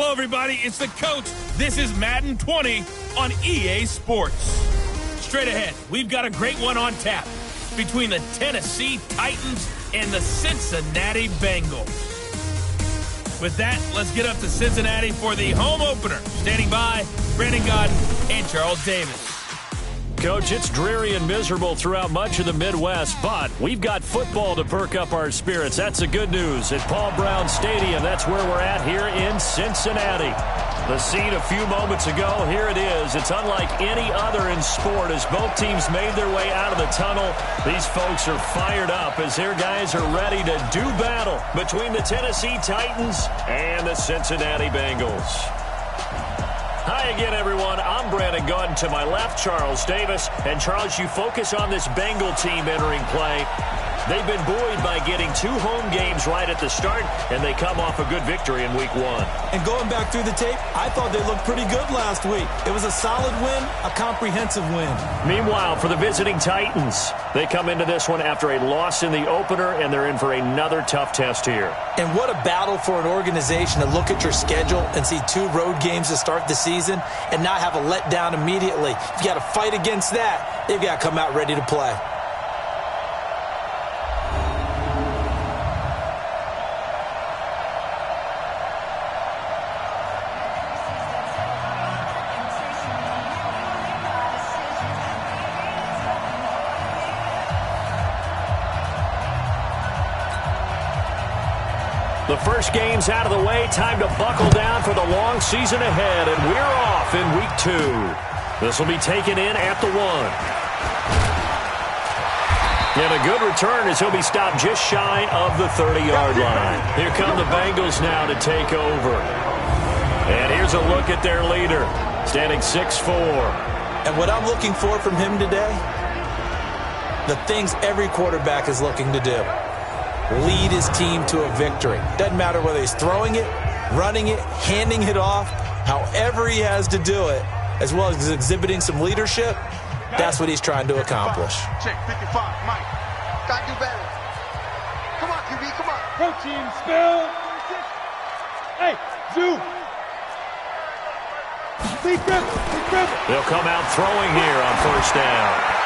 Hello, everybody. It's the coach. This is Madden 20 on EA Sports. Straight ahead, we've got a great one on tap between the Tennessee Titans and the Cincinnati Bengals. With that, let's get up to Cincinnati for the home opener. Standing by, Brandon Godden and Charles Davis. Coach, it's dreary and miserable throughout much of the Midwest, but we've got football to perk up our spirits. That's the good news. At Paul Brown Stadium, that's where we're at here in Cincinnati. The scene a few moments ago, here it is. It's unlike any other in sport as both teams made their way out of the tunnel. These folks are fired up as their guys are ready to do battle between the Tennessee Titans and the Cincinnati Bengals. Hi again, everyone. I'm Brandon Godden. To my left, Charles Davis. And, Charles, you focus on this Bengal team entering play. They've been buoyed by getting 2 home games right at the start, and they come off a good victory in Week 1. And going back through the tape, I thought they looked pretty good last week. It was a solid win, a comprehensive win. Meanwhile, for the visiting Titans, they come into this one after a loss in the opener, and they're in for another tough test here. And what a battle for an organization to look at your schedule and see 2 road games to start the season and not have a letdown immediately. You've got to fight against that. They've got to come out ready to play. The first game's out of the way. Time to buckle down for the long season ahead, and we're off in Week 2. This will be taken in at the 1. And a good return as he'll be stopped just shy of the 30-yard line. Here come the Bengals now to take over. And here's a look at their leader, standing 6'4". And what I'm looking for from him today, the things every quarterback is looking to do. Lead his team to a victory. Doesn't matter whether he's throwing it, running it, handing it off, however he has to do it, as well as exhibiting some leadership, that's what he's trying to accomplish. Check 55, Mike. Gotta do better. Come on, QB, come on. Protein spill. Hey, Zoo. They'll come out throwing here on first down.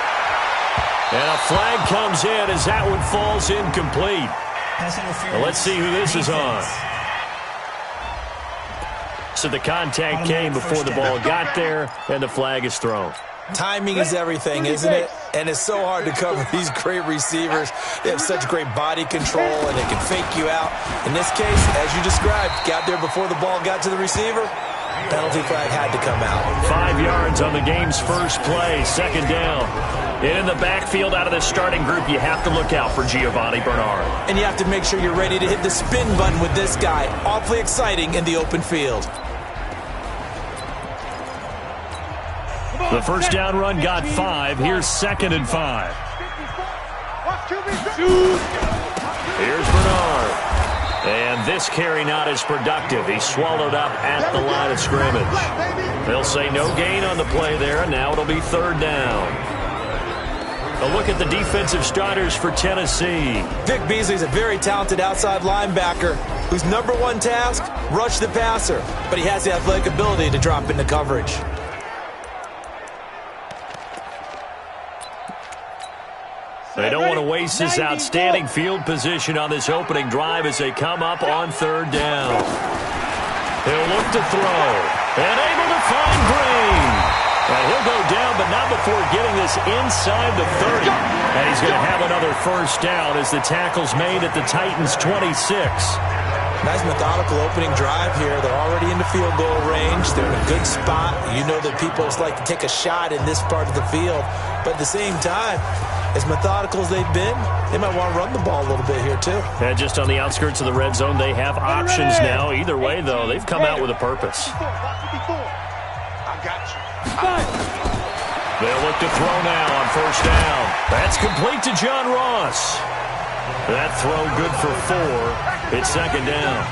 And a flag comes in as that one falls incomplete. Well, let's see who this is on. So the contact came before the ball got there, and the flag is thrown. Timing is everything, isn't it? And it's so hard to cover these great receivers. They have such great body control, and they can fake you out. In this case, as you described, got there before the ball got to the receiver. Penalty flag had to come out. 5 yards on the game's first play, second down. And in the backfield out of the starting group, you have to look out for Giovanni Bernard. And you have to make sure you're ready to hit the spin button with this guy. Awfully exciting in the open field. The first down run got 5. Here's 2nd and 5. Here's Bernard. And this carry not as productive. He's swallowed up at the line of scrimmage. They'll say no gain on the play there, and now it'll be 3rd down. A look at the defensive starters for Tennessee. Vic Beasley's a very talented outside linebacker whose number 1 task, rush the passer. But he has the athletic ability to drop into coverage. They don't want to waste this outstanding field position on this opening drive as they come up on 3rd down. He'll look to throw. And able to find Green. And he'll go down, but not before getting this inside the 30. And he's going to have another first down as the tackle's made at the Titans' 26. Nice methodical opening drive here. They're already in the field goal range. They're in a good spot. You know that people like to take a shot in this part of the field. But at the same time, as methodical as they've been, they might want to run the ball a little bit here, too. And just on the outskirts of the red zone, they have options now. Either way, though, they've come out with a purpose. I got you. They'll look to throw now on first down. That's complete to John Ross. That throw good for 4. It's 2nd down.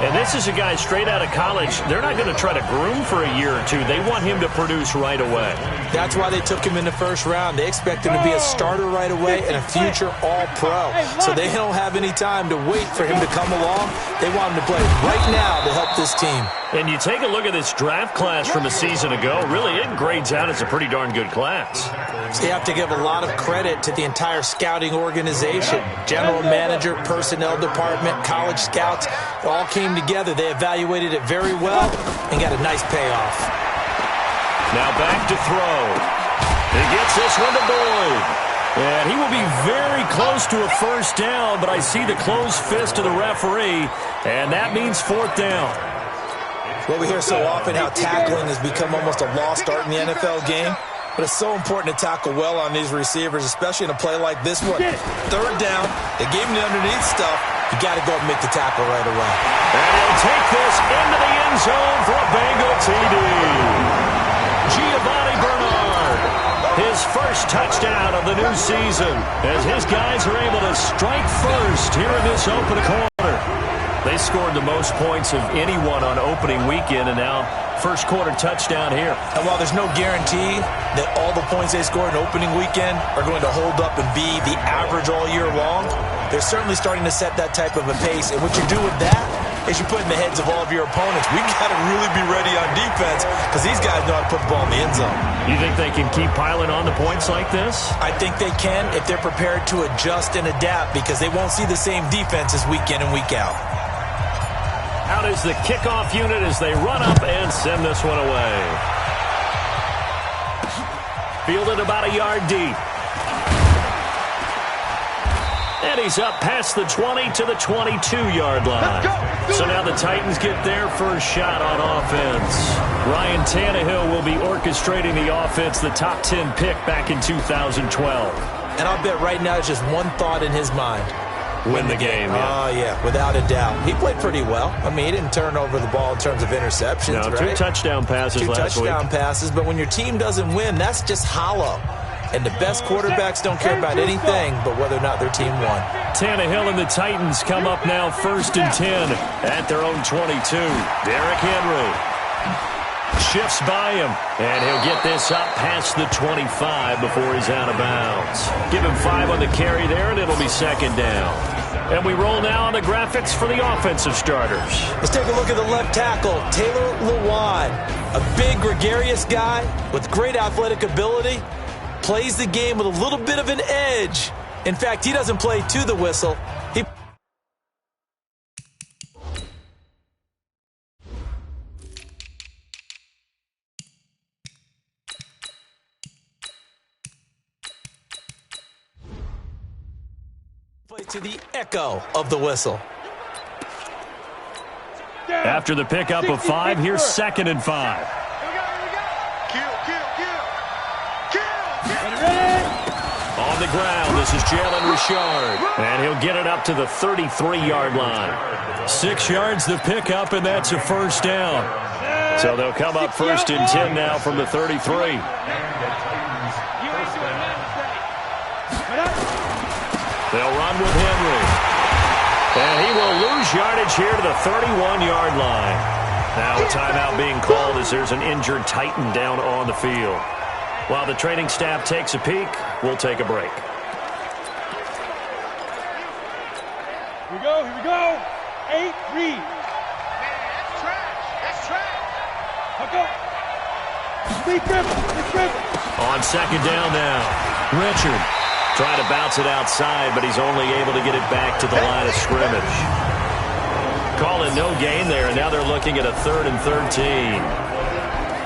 And this is a guy straight out of college. They're not going to try to groom for a year or 2. They want him to produce right away. That's why they took him in the first round. They expect him to be a starter right away and a future All-Pro. So they don't have any time to wait for him to come along. They want him to play right now to help this team. And you take a look at this draft class from a season ago, really it grades out as a pretty darn good class. So you have to give a lot of credit to the entire scouting organization. General manager, personnel department, college scouts, all came together. They evaluated it very well and got a nice payoff. Now back to throw. He gets this one to Boyd. And he will be very close to a first down, but I see the closed fist of the referee, and that means fourth down. Well, we hear so often how tackling has become almost a lost art in the NFL game, but it's so important to tackle well on these receivers, especially in a play like this one. Third down, they gave him the underneath stuff. You got to go and make the tackle right away. And he'll take this into the end zone for a Bengal TD. Giovanni Bernard, his first touchdown of the new season, as his guys are able to strike first here in this opening quarter. They scored the most points of anyone on opening weekend, and now first quarter touchdown here. And while there's no guarantee that all the points they score in opening weekend are going to hold up and be the average all year long, they're certainly starting to set that type of a pace. And what you do with that is you put in the heads of all of your opponents, we got to really be ready on defense because these guys know how to put the ball in the end zone. You think they can keep piling on the points like this? I think they can if they're prepared to adjust and adapt, because they won't see the same defenses week in and week out. Out is the kickoff unit as they run up and send this one away. Fielded about a yard deep. And he's up past the 20 to the 22-yard line. So now the Titans get their first shot on offense. Ryan Tannehill will be orchestrating the offense, the top 10 pick back in 2012. And I'll bet right now it's just one thought in his mind. Win the game. Oh, yeah, without a doubt. He played pretty well. I mean, he didn't turn over the ball in terms of interceptions, no, right? 2 touchdown passes last week. 2 touchdown passes, but when your team doesn't win, that's just hollow. And the best quarterbacks don't care about anything but whether or not their team won. Tannehill and the Titans come up now 1st and 10 at their own 22. Derrick Henry shifts by him, and he'll get this up past the 25 before he's out of bounds. Give him 5 on the carry there, and it'll be 2nd down. And we roll now on the graphics for the offensive starters. Let's take a look at the left tackle, Taylor Lewan. A big, gregarious guy with great athletic ability. Plays the game with a little bit of an edge. In fact, he doesn't play to the whistle. He plays to the echo of the whistle. After the pickup of 5, here's 2nd and 5. On the ground, this is Jalen Richard. And he'll get it up to the 33-yard line. 6 yards the pickup, and that's a first down. So they'll come up 1st and 10 now from the 33. They'll run with Henry. And he will lose yardage here to the 31-yard line. Now a timeout being called as there's an injured Titan down on the field. While the training staff takes a peek, we'll take a break. Here we go, here we go. 8, read. That's trash. That's trash. Hook up. Big dribble. On 2nd down now, Richard trying to bounce it outside, but he's only able to get it back to the line of scrimmage. Calling no gain there, and now they're looking at a 3rd and 13.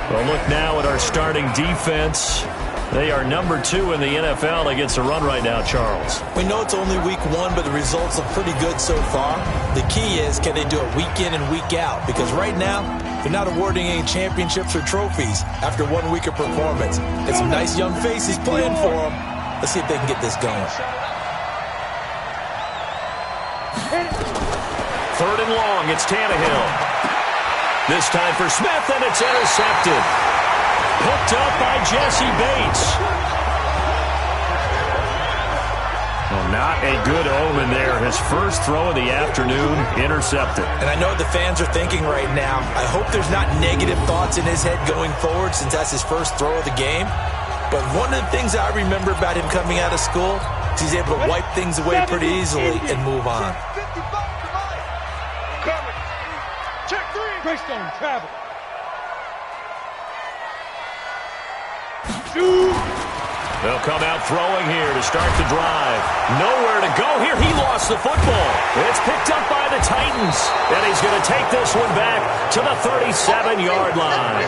Well, look now at our starting defense. They are number 2 in the NFL against the run right now, Charles. We know it's only week 1, but the results look pretty good so far. The key is, can they do it week in and week out? Because right now, they're not awarding any championships or trophies after 1 week of performance. It's some nice young faces playing for them. Let's see if they can get this going. 3rd and long, it's Tannehill. This time for Smith, and it's intercepted. Hooked up by Jesse Bates. Well, not a good omen there. His first throw of the afternoon, intercepted. And I know what the fans are thinking right now. I hope there's not negative thoughts in his head going forward, since that's his first throw of the game. But one of the things I remember about him coming out of school is he's able to wipe things away pretty easily and move on. Greystone, travel. Shoot. They'll come out throwing here to start the drive. Nowhere to go here. He lost the football. It's picked up by the Titans. And he's going to take this one back to the 37-yard line.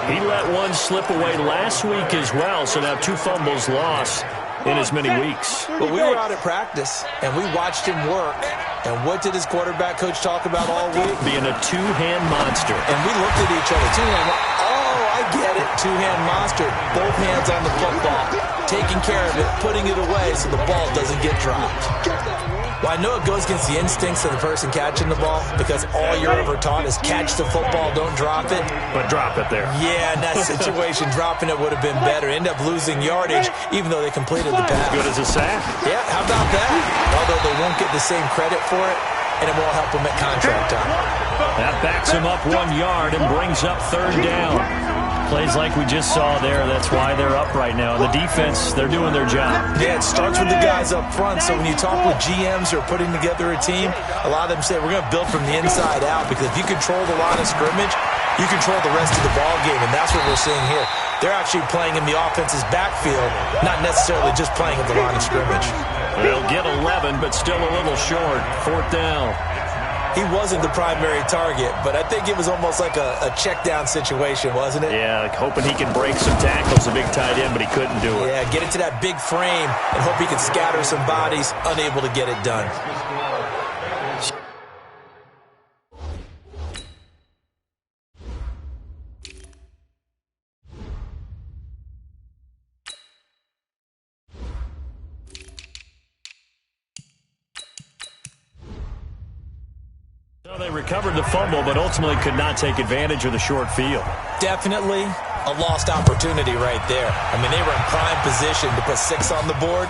He let one slip away last week as well, so now 2 fumbles lost in as many weeks. But we were out at practice, and we watched him work. And what did his quarterback coach talk about all week? Being a two-hand monster. And we looked at each other. Two-hand monster. Oh, I get it. Two-hand monster. Both hands on the football. Taking care of it, putting it away so the ball doesn't get dropped. Well, I know it goes against the instincts of the person catching the ball because all you're ever taught is catch the football, don't drop it. But drop it there. Yeah, in that situation, dropping it would have been better. End up losing yardage, even though they completed the pass. Good as a sack. Yeah, how about that? Although they won't get the same credit for it, and it won't help them at contract time. That backs him up 1 yard and brings up 3rd down. Plays like we just saw there. That's why they're up right now. The defense, they're doing their job. Yeah, it starts with the guys up front. So when you talk with GMs who are putting together a team, a lot of them say we're going to build from the inside out because if you control the line of scrimmage, you control the rest of the ball game, and that's what we're seeing here. They're actually playing in the offense's backfield, not necessarily just playing at the line of scrimmage. They'll get 11, but still a little short. 4th down. He wasn't the primary target, but I think it was almost like a check-down situation, wasn't it? Yeah, like hoping he can break some tackles, a big tight end, but he couldn't do it. Yeah, get into that big frame and hope he can scatter some bodies, unable to get it done. So they recovered the fumble, but ultimately could not take advantage of the short field. Definitely a lost opportunity right there. I mean, they were in prime position to put 6 on the board.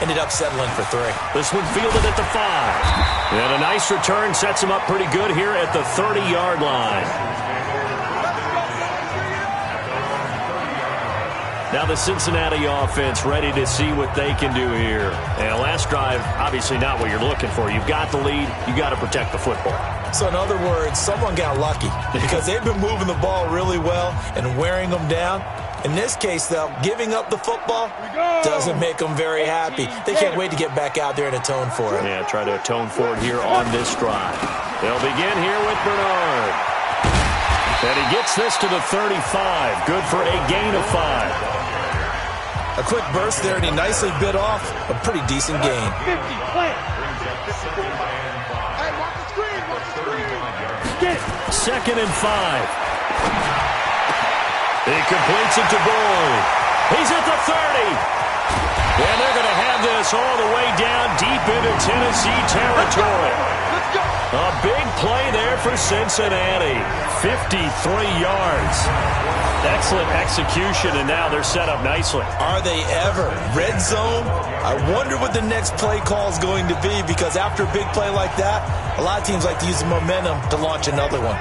Ended up settling for 3. This one fielded at the 5. And a nice return sets him up pretty good here at the 30-yard line. Now the Cincinnati offense ready to see what they can do here. And last drive, obviously not what you're looking for. You've got the lead. You got to protect the football. So in other words, someone got lucky because they've been moving the ball really well and wearing them down. In this case, though, giving up the football doesn't make them very happy. They can't wait to get back out there and atone for it. Yeah, try to atone for it here on this drive. They'll begin here with Bernard. And he gets this to the 35. Good for a gain of 5. A quick burst there, and he nicely bit off a pretty decent gain. 50, play. Hey, watch the screen, watch the screen. 2nd and 5. He completes it to Boyd. He's at the 30. And they're going to have this all the way down deep into Tennessee territory. A big play there for Cincinnati. 53 yards. Excellent execution, and now they're set up nicely. Are they ever? Red zone? I wonder what the next play call is going to be because after a big play like that, a lot of teams like to use the momentum to launch another one.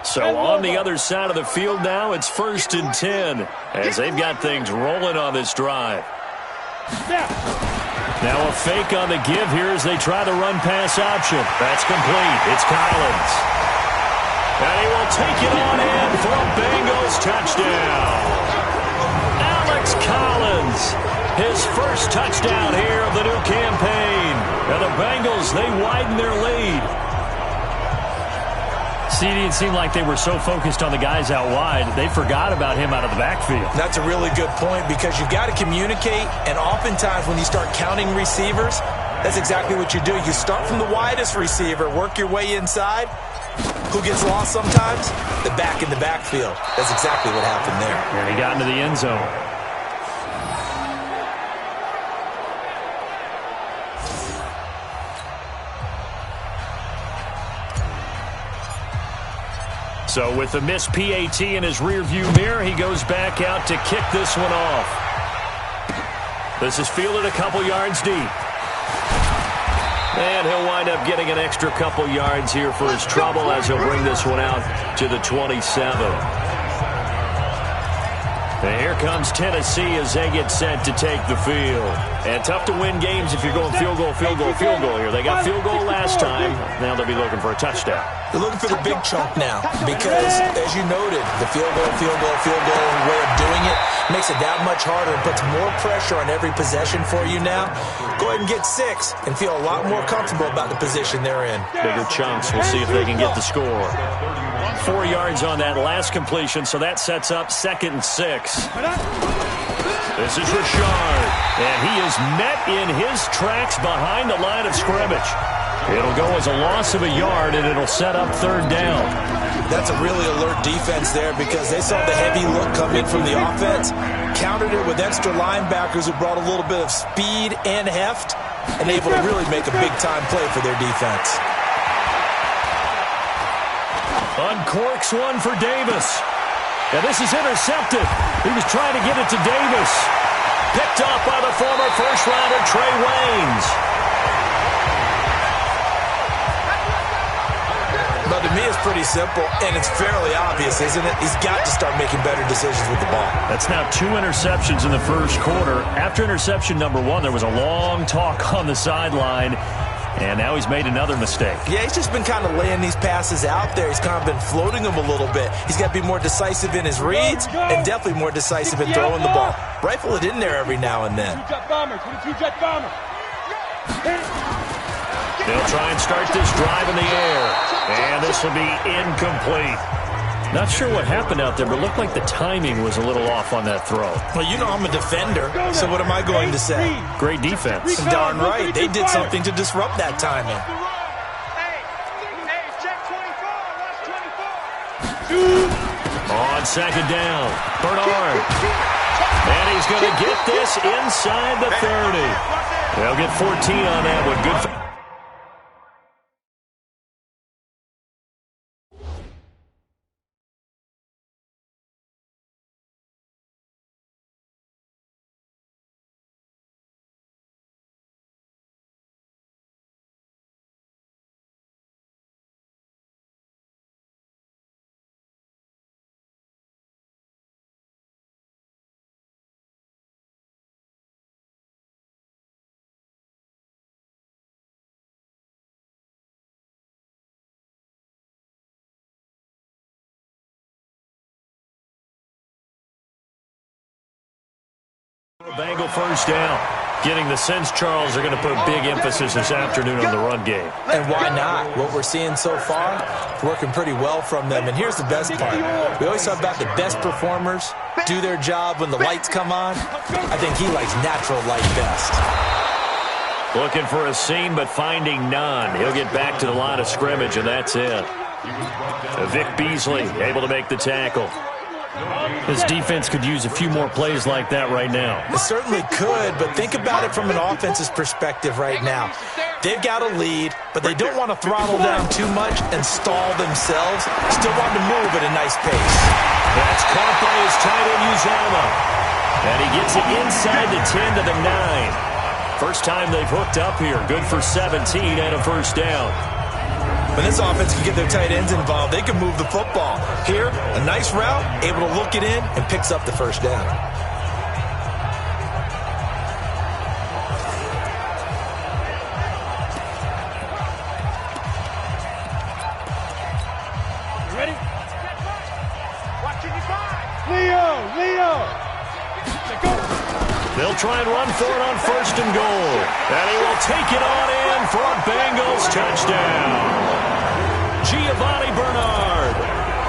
So on the other side of the field now, it's 1st and 10 as they've got things rolling on this drive. Now a fake on the give here as they try the run-pass option. That's complete. It's Collins. And he will take it on in for a Bengals touchdown. Alex Collins, his first touchdown here of the new campaign. And the Bengals, they widen their lead. CD, it seemed like they were so focused on the guys out wide, they forgot about him out of the backfield. That's a really good point because you've got to communicate, and oftentimes when you start counting receivers, that's exactly what you do. You start from the widest receiver, work your way inside. Who gets lost sometimes? The back in the backfield. That's exactly what happened there. And he got into the end zone. So with the missed PAT in his rearview mirror, he goes back out to kick this one off. This is fielded a couple yards deep. And he'll wind up getting an extra couple yards here for his trouble as he'll bring this one out to the 27. And here comes Tennessee as they get set to take the field. And tough to win games if you're going field goal here. They got field goal last time. Now they'll be looking for a touchdown. They're looking for the big chunk now because, as you noted, the field goal way of doing it makes it that much harder and puts more pressure on every possession for you now. Go ahead and get 6 and feel a lot more comfortable about the position they're in. Bigger chunks. We'll see if they can get the score. 4 yards on that last completion, so that sets up 2nd and 6. This is Richard, and he is met in his tracks behind the line of scrimmage. It'll go as a loss of a yard, and it'll set up 3rd down. That's a really alert defense there because they saw the heavy look come in from the offense, countered it with extra linebackers who brought a little bit of speed and heft, and able to really make a big-time play for their defense. Uncorks one for Davis. And this is intercepted. He was trying to get it to Davis. Picked off by the former first-rounder Trey Waynes. But to me, it's pretty simple, and it's fairly obvious, isn't it? He's got to start making better decisions with the ball. That's now 2 interceptions in the first quarter. After interception number 1, there was a long talk on the sideline, and now he's made another mistake. Yeah, he's just been kind of laying these passes out there. He's kind of been floating them a little bit. He's got to be more decisive in his reads and definitely more decisive in throwing the ball. Rifle it in there every now and then. 22-jet bomber, 22-jet bomber. They'll try and start this drive in the air. And this will be incomplete. Not sure what happened out there, but it looked like the timing was a little off on that throw. Well, you know I'm a defender, so what am I going to say? Great defense. Darn right. They did something to disrupt that timing. On 2nd down, Bernard. And he's going to get this inside the 30. They'll get 14 on that one. Good. Bengal first down. Getting the sense, Charles, are going to put big emphasis this afternoon on the run game. And why not? What we're seeing so far, working pretty well from them. And here's the best part. We always talk about the best performers do their job when the lights come on. I think he likes natural light best. Looking for a seam, but finding none. He'll get back to the line of scrimmage, and that's it. Vic Beasley able to make the tackle. This defense could use a few more plays like that right now. It certainly could, but think about it from an offense's perspective right now. They've got a lead, but they don't want to throttle down too much and stall themselves. Still want to move at a nice pace. That's caught by his tight end, Uzama. And he gets it inside the 10 to the 9. First time they've hooked up here. Good for 17 and a first down. When this offense can get their tight ends involved, they can move the football. Here, a nice route, able to look it in, and picks up the first down. You ready? Watching you five. Leo! Go. They'll try and run for it on 1st and goal. And he will take it on in for a Bengals touchdown. Giovanni Bernard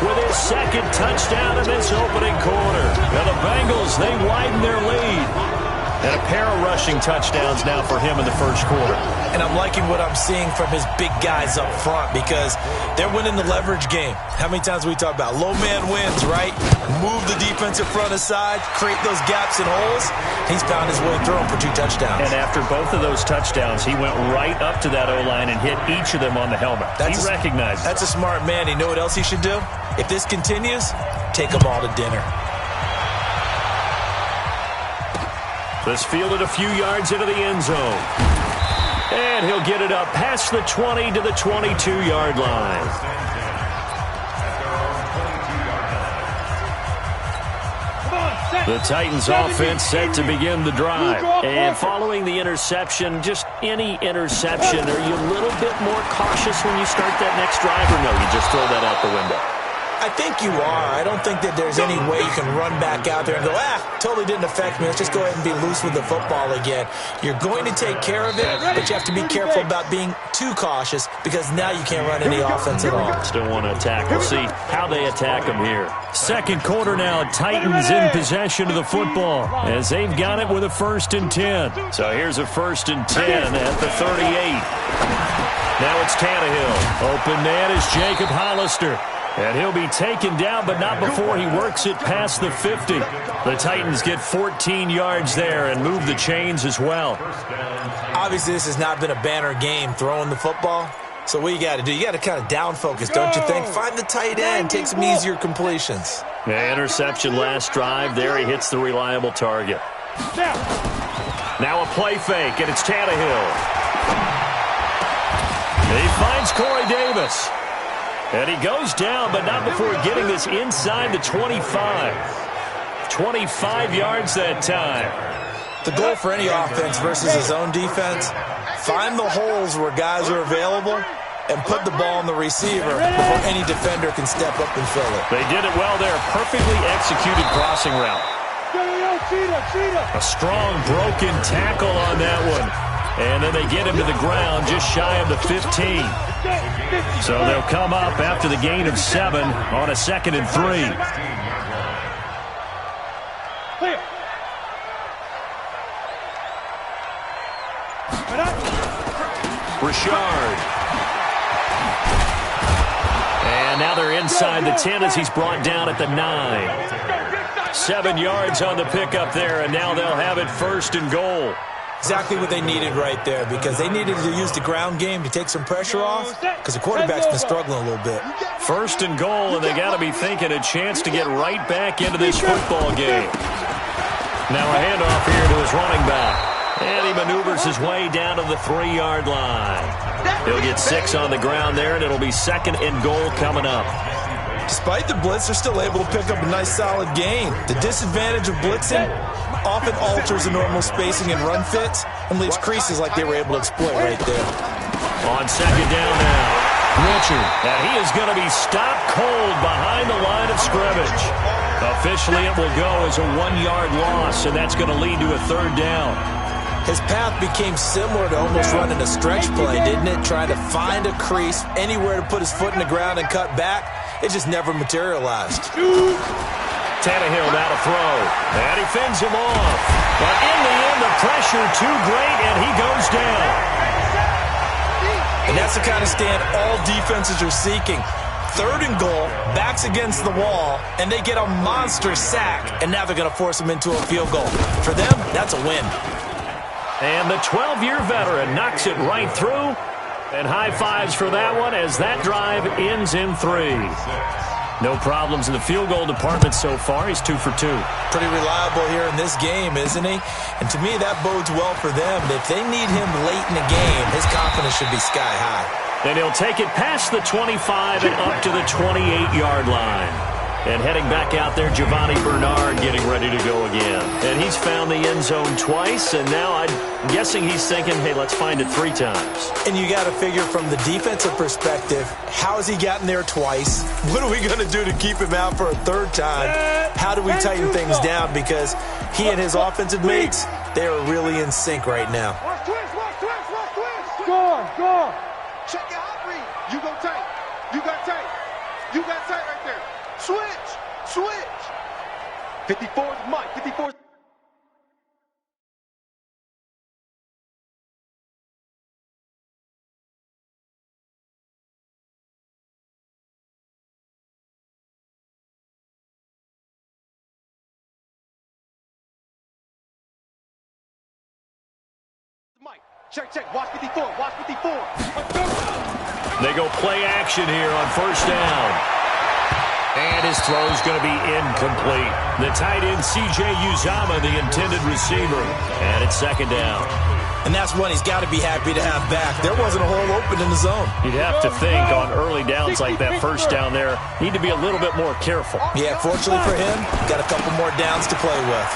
with his 2nd touchdown in this opening quarter. Now the Bengals, they widen their lead. And a pair of rushing touchdowns now for him in the first quarter. And I'm liking what I'm seeing from his big guys up front because they're winning the leverage game. How many times we talk about low man wins, right? Move the defensive front aside, create those gaps and holes. He's found his way through them for 2 touchdowns. And after both of those touchdowns, he went right up to that O-line and hit each of them on the helmet. He recognized it. That's a smart man. You know what else he should do? If this continues, take them all to dinner. This fielded a few yards into the end zone. And he'll get it up past the 20 to the 22-yard line. The Titans offense set to begin the drive. And following the interception, just any interception, are you a little bit more cautious when you start that next drive, or no, you just throw that out the window? I think you are. I don't think that there's any way you can run back out there and go, totally didn't affect me. Let's just go ahead and be loose with the football again. You're going to take care of it, but you have to be careful about being too cautious because now you can't run any offense at all. Still want to attack. We'll see how they attack them here. Second quarter now, Titans in possession of the football as they've got it with a 1st and 10. So here's a 1st and 10 at the 38. Now it's Tannehill. Open man is Jacob Hollister. And he'll be taken down, but not before he works it past the 50. The Titans get 14 yards there and move the chains as well. Obviously, this has not been a banner game throwing the football. So what you got to do, you got to kind of down focus, don't you think? Find the tight end, take some easier completions. Yeah, interception last drive. There he hits the reliable target. Now a play fake, and it's Tannehill. He finds Corey Davis. And he goes down, but not before getting this inside the 25. 25 yards that time. The goal for any offense versus his own defense, find the holes where guys are available and put the ball on the receiver before any defender can step up and fill it. They did it well there. Perfectly executed crossing route. A strong broken tackle on that one. And then they get him to the ground just shy of the 15. So they'll come up after the gain of 7 on a 2nd and 3. Richard. And now they're inside the 10 as he's brought down at the 9. 7 yards on the pickup there, and now they'll have it 1st and goal. Exactly what they needed right there because they needed to use the ground game to take some pressure off because the quarterback's been struggling a little bit. 1st and goal, and they got to be thinking a chance to get right back into this football game. Now a handoff here to his running back. And he maneuvers his way down to the 3-yard line. He'll get 6 on the ground there, and it'll be 2nd and goal coming up. Despite the blitz, they're still able to pick up a nice, solid gain. The disadvantage of blitzing often alters the normal spacing and run fits and leaves creases like they were able to exploit right there. On 2nd down now, Richard. And he is going to be stopped cold behind the line of scrimmage. Officially, it will go as a 1-yard loss, and that's going to lead to a 3rd down. His path became similar to almost running a stretch play, didn't it? Trying to find a crease, anywhere to put his foot in the ground and cut back. It just never materialized. Tannehill now to throw. And he fends him off. But in the end, the pressure too great, and he goes down. And that's the kind of stand all defenses are seeking. 3rd and goal, backs against the wall, and they get a monster sack. And now they're going to force him into a field goal. For them, that's a win. And the 12-year veteran knocks it right through. And high fives for that one as that drive ends in 3. No problems in the field goal department so far. He's 2 for 2. Pretty reliable here in this game, isn't he? And to me, that bodes well for them. If they need him late in the game, his confidence should be sky high. Then he'll take it past the 25 and up to the 28-yard line. And heading back out there, Giovanni Bernard getting ready to go again. And he's found the end zone twice, and now I'm guessing he's thinking, hey, let's find it 3 times. And you got to figure from the defensive perspective, how has he gotten there twice? What are we going to do to keep him out for a 3rd time? How do we tighten things down? Because he and his offensive mates, they are really in sync right now. Watch twist, watch twist, watch twist. Go. Check your hot read. You go tight. You got tight. You got tight right there. Switch. 54 is Mike. 54 is Mike. Check. Watch 54. Watch 54. They go play action here on 1st down. And his throw is going to be incomplete. The tight end, C.J. Uzomah, the intended receiver. And it's 2nd down. And that's one he's got to be happy to have back. There wasn't a hole open in the zone. You'd have to think on early downs like that first down there, need to be a little bit more careful. Yeah, fortunately for him, got a couple more downs to play with.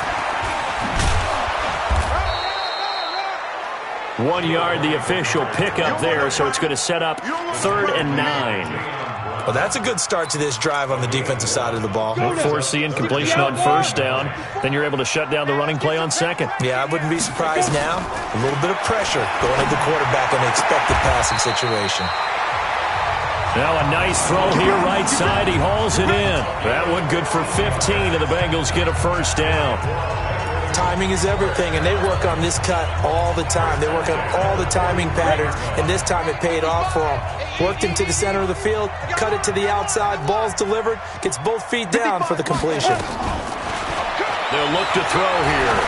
1 yard, the official pickup there, so it's going to set up 3rd and 9. Well, that's a good start to this drive on the defensive side of the ball. They force the incompletion on first down. Then you're able to shut down the running play on second. Yeah, I wouldn't be surprised now. A little bit of pressure going at the quarterback in the expected passing situation. Now a nice throw here right side. He hauls it in. That one good for 15, and the Bengals get a first down. Timing is everything, and they work on this cut all the time. They work on all the timing patterns, and this time it paid off for them. Worked him to the center of the field, cut it to the outside, ball's delivered, gets both feet down for the completion. They'll look to throw here.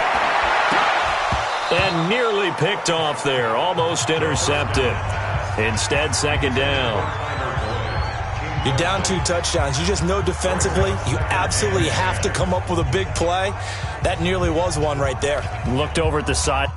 And nearly picked off there, almost intercepted. Instead, second down. You're down 2 touchdowns. You just know defensively you absolutely have to come up with a big play. That nearly was one right there. Looked over at the side.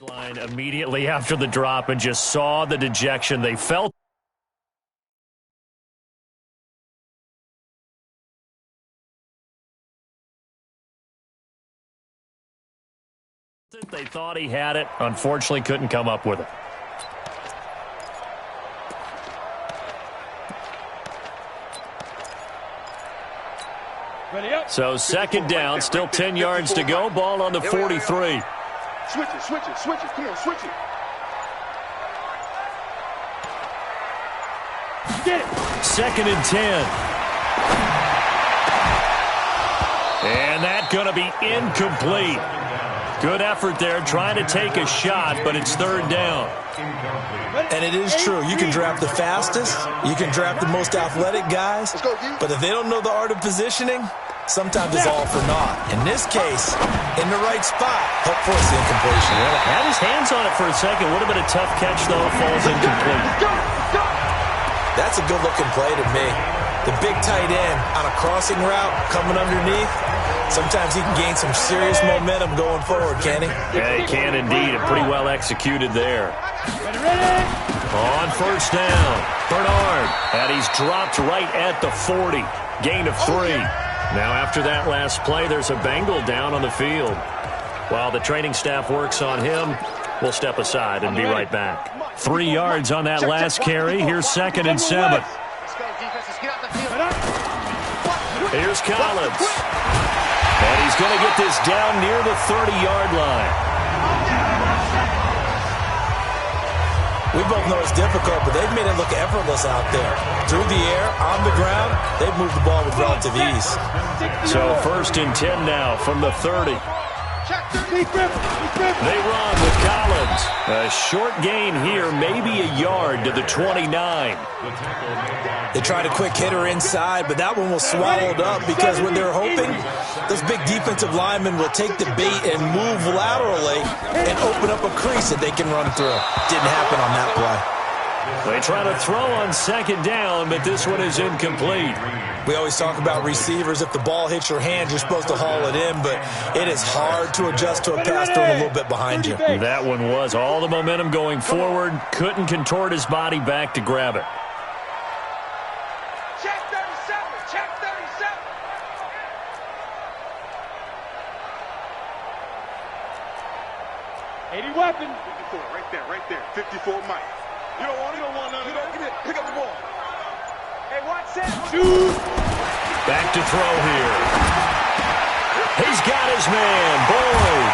Line immediately after the drop and just saw the dejection they felt. They thought he had it. Unfortunately, couldn't come up with it. So second down, still 10 yards to go. Ball on the 43. Switch it, switch it, switch it. Come on, switch it. Get it. 2nd and 10. And that's going to be incomplete. Good effort there, trying to take a shot, but it's 3rd down. And it is true. You can draft the fastest. You can draft the most athletic guys. But if they don't know the art of positioning, sometimes it's all for naught. In this case, in the right spot, help force the incompletion. Well, had his hands on it for a second. Would have been a tough catch, though. Falls incomplete. That's a good-looking play to me. The big tight end on a crossing route coming underneath. Sometimes he can gain some serious momentum going forward, can he? Yeah, he can indeed, and pretty well executed there. On first down, Bernard. And he's dropped right at the 40. Gain of 3. Now after that last play, there's a Bengal down on the field. While the training staff works on him, we'll step aside and be right back. 3 yards on that last carry. Here's 2nd and 7. Here's Collins. And he's going to get this down near the 30-yard line. We both know it's difficult, but they've made it look effortless out there. Through the air, on the ground, they've moved the ball with relative ease. So 1st and 10 now from the 30. They run with Collins. A short gain here, maybe a yard to the 29. They tried a quick hitter inside, but that one was swallowed up because when they're hoping, those big defensive linemen will take the bait and move laterally and open up a crease that they can run through. Didn't happen on that play. They try to throw on 2nd down, but this one is incomplete. We always talk about receivers. If the ball hits your hand, you're supposed to haul it in, but it is hard to adjust to a pass thrown a little bit behind you. That one was all the momentum going forward. Couldn't contort his body back to grab it. 80 weapon. 54, right there. 54 Mike. You don't want none of that. Get it. Pick up the ball. Hey, watch that. Shoot. Back to throw here. He's got his man, Boyd.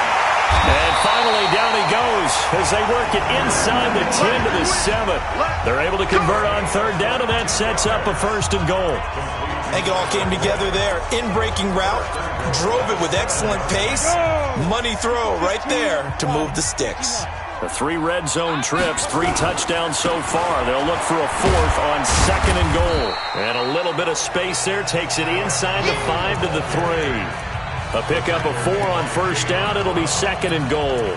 And finally, down he goes as they work it inside the 10 to the 7. They're able to convert on third down, and that sets up a 1st and goal. I think it all came together there. In-breaking route, drove it with excellent pace. Money throw right there to move the sticks. The 3 red zone trips, 3 touchdowns so far. They'll look for a 4th on 2nd and goal. And a little bit of space there takes it inside the 5 to the 3. A pickup of 4 on 1st down. It'll be 2nd and goal.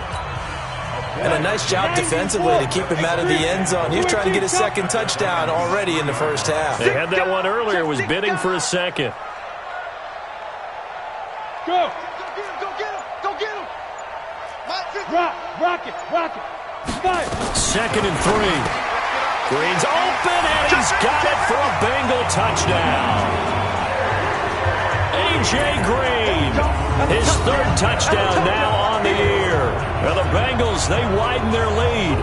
And a nice job defensively to keep him out of the end zone. He was trying to get his 2nd touchdown already in the 1st half. They had that one earlier, was bidding for a 2nd. Go. Go get him. Rock it. Fire. 2nd and 3. Green's open, and he's got it for a Bengal touchdown. A.J. Green, his 3rd touchdown now on the year. Well, the Bengals, they widen their lead.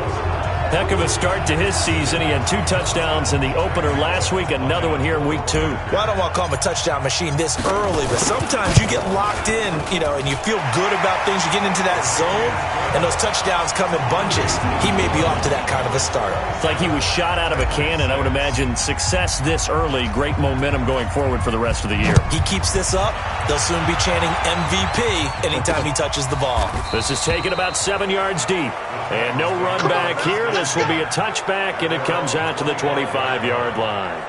Heck of a start to his season. He had 2 touchdowns in the opener last week, another one here in week 2. Well, I don't want to call him a touchdown machine this early, but sometimes you get locked in, and you feel good about things. You get into that zone, and those touchdowns come in bunches. He may be off to that kind of a start. It's like he was shot out of a cannon. I would imagine success this early, great momentum going forward for the rest of the year. He keeps this up, they'll soon be chanting MVP anytime he touches the ball. This is taken about 7 yards deep. And no run back here. This will be a touchback, and it comes out to the 25-yard line.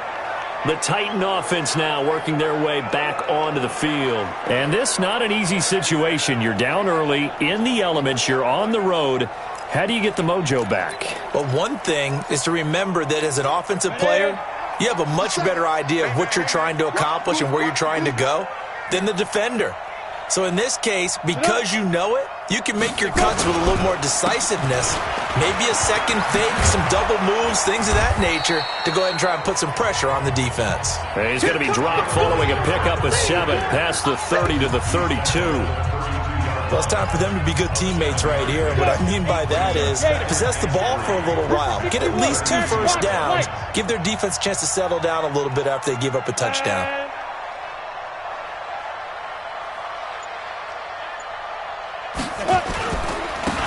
The Titan offense now working their way back onto the field. And this not an easy situation. You're down early, in the elements, you're on the road. How do you get the mojo back? Well, one thing is to remember that as an offensive player, you have a much better idea of what you're trying to accomplish and where you're trying to go than the defender. So in this case, because you know it, you can make your cuts with a little more decisiveness. Maybe a second fake, some double moves, things of that nature to go ahead and try and put some pressure on the defense. And he's going to be dropped following a pickup of 7 past the 30 to the 32. Well, it's time for them to be good teammates right here. And what I mean by that is possess the ball for a little while. Get at least 2 first downs. Give their defense a chance to settle down a little bit after they give up a touchdown.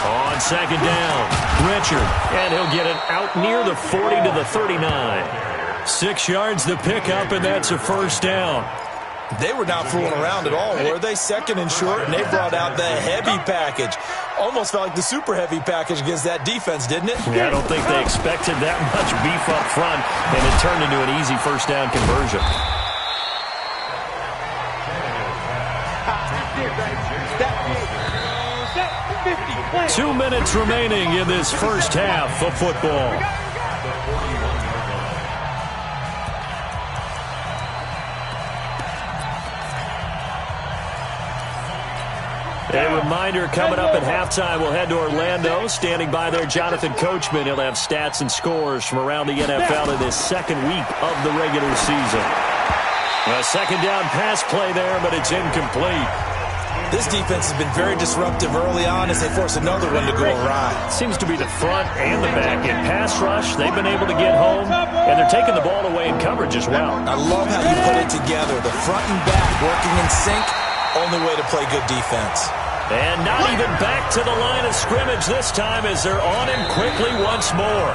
On 2nd down, Richard, and he'll get it out near the 40 to the 39. 6 yards the pickup, and that's a 1st down. They were not fooling around at all, were they? 2nd and short, and they brought out the heavy package. Almost felt like the super heavy package against that defense, didn't it? Yeah, I don't think they expected that much beef up front, and it turned into an easy 1st down conversion. 2 minutes remaining in this 1st half of football. A reminder, coming up at halftime, we'll head to Orlando. Standing by there, Jonathan Coachman. He'll have stats and scores from around the NFL in this 2nd week of the regular season. A 2nd down pass play there, but it's incomplete. This defense has been very disruptive early on as they force another one to go awry. Seems to be the front and the back. In pass rush, they've been able to get home, and they're taking the ball away in coverage as well. I love how you put it together. The front and back working in sync, only way to play good defense. And not even back to the line of scrimmage this time as they're on him quickly once more.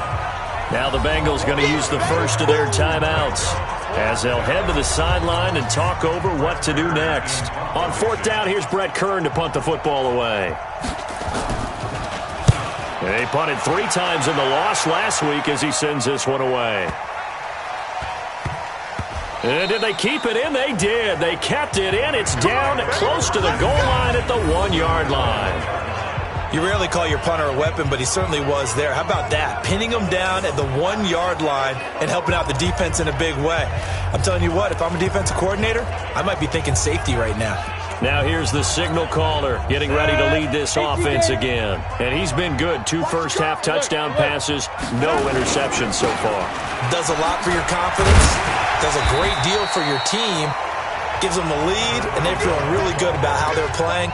Now the Bengals going to use the first of their timeouts as they'll head to the sideline and talk over what to do next. On 4th down, here's Brett Kern to punt the football away. They punted 3 times in the loss last week as he sends this one away. And did they keep it in? They did. They kept it in. It's down close to the goal line at the 1-yard line. You rarely call your punter a weapon, but he certainly was there. How about that? Pinning him down at the 1-yard line and helping out the defense in a big way. I'm telling you what, if I'm a defensive coordinator, I might be thinking safety right now. Now here's the signal caller getting ready to lead this offense again. And he's been good. 2 first-half touchdown passes, no interceptions so far. Does a lot for your confidence. Does a great deal for your team. Gives them the lead, and they're feeling really good about how they're playing.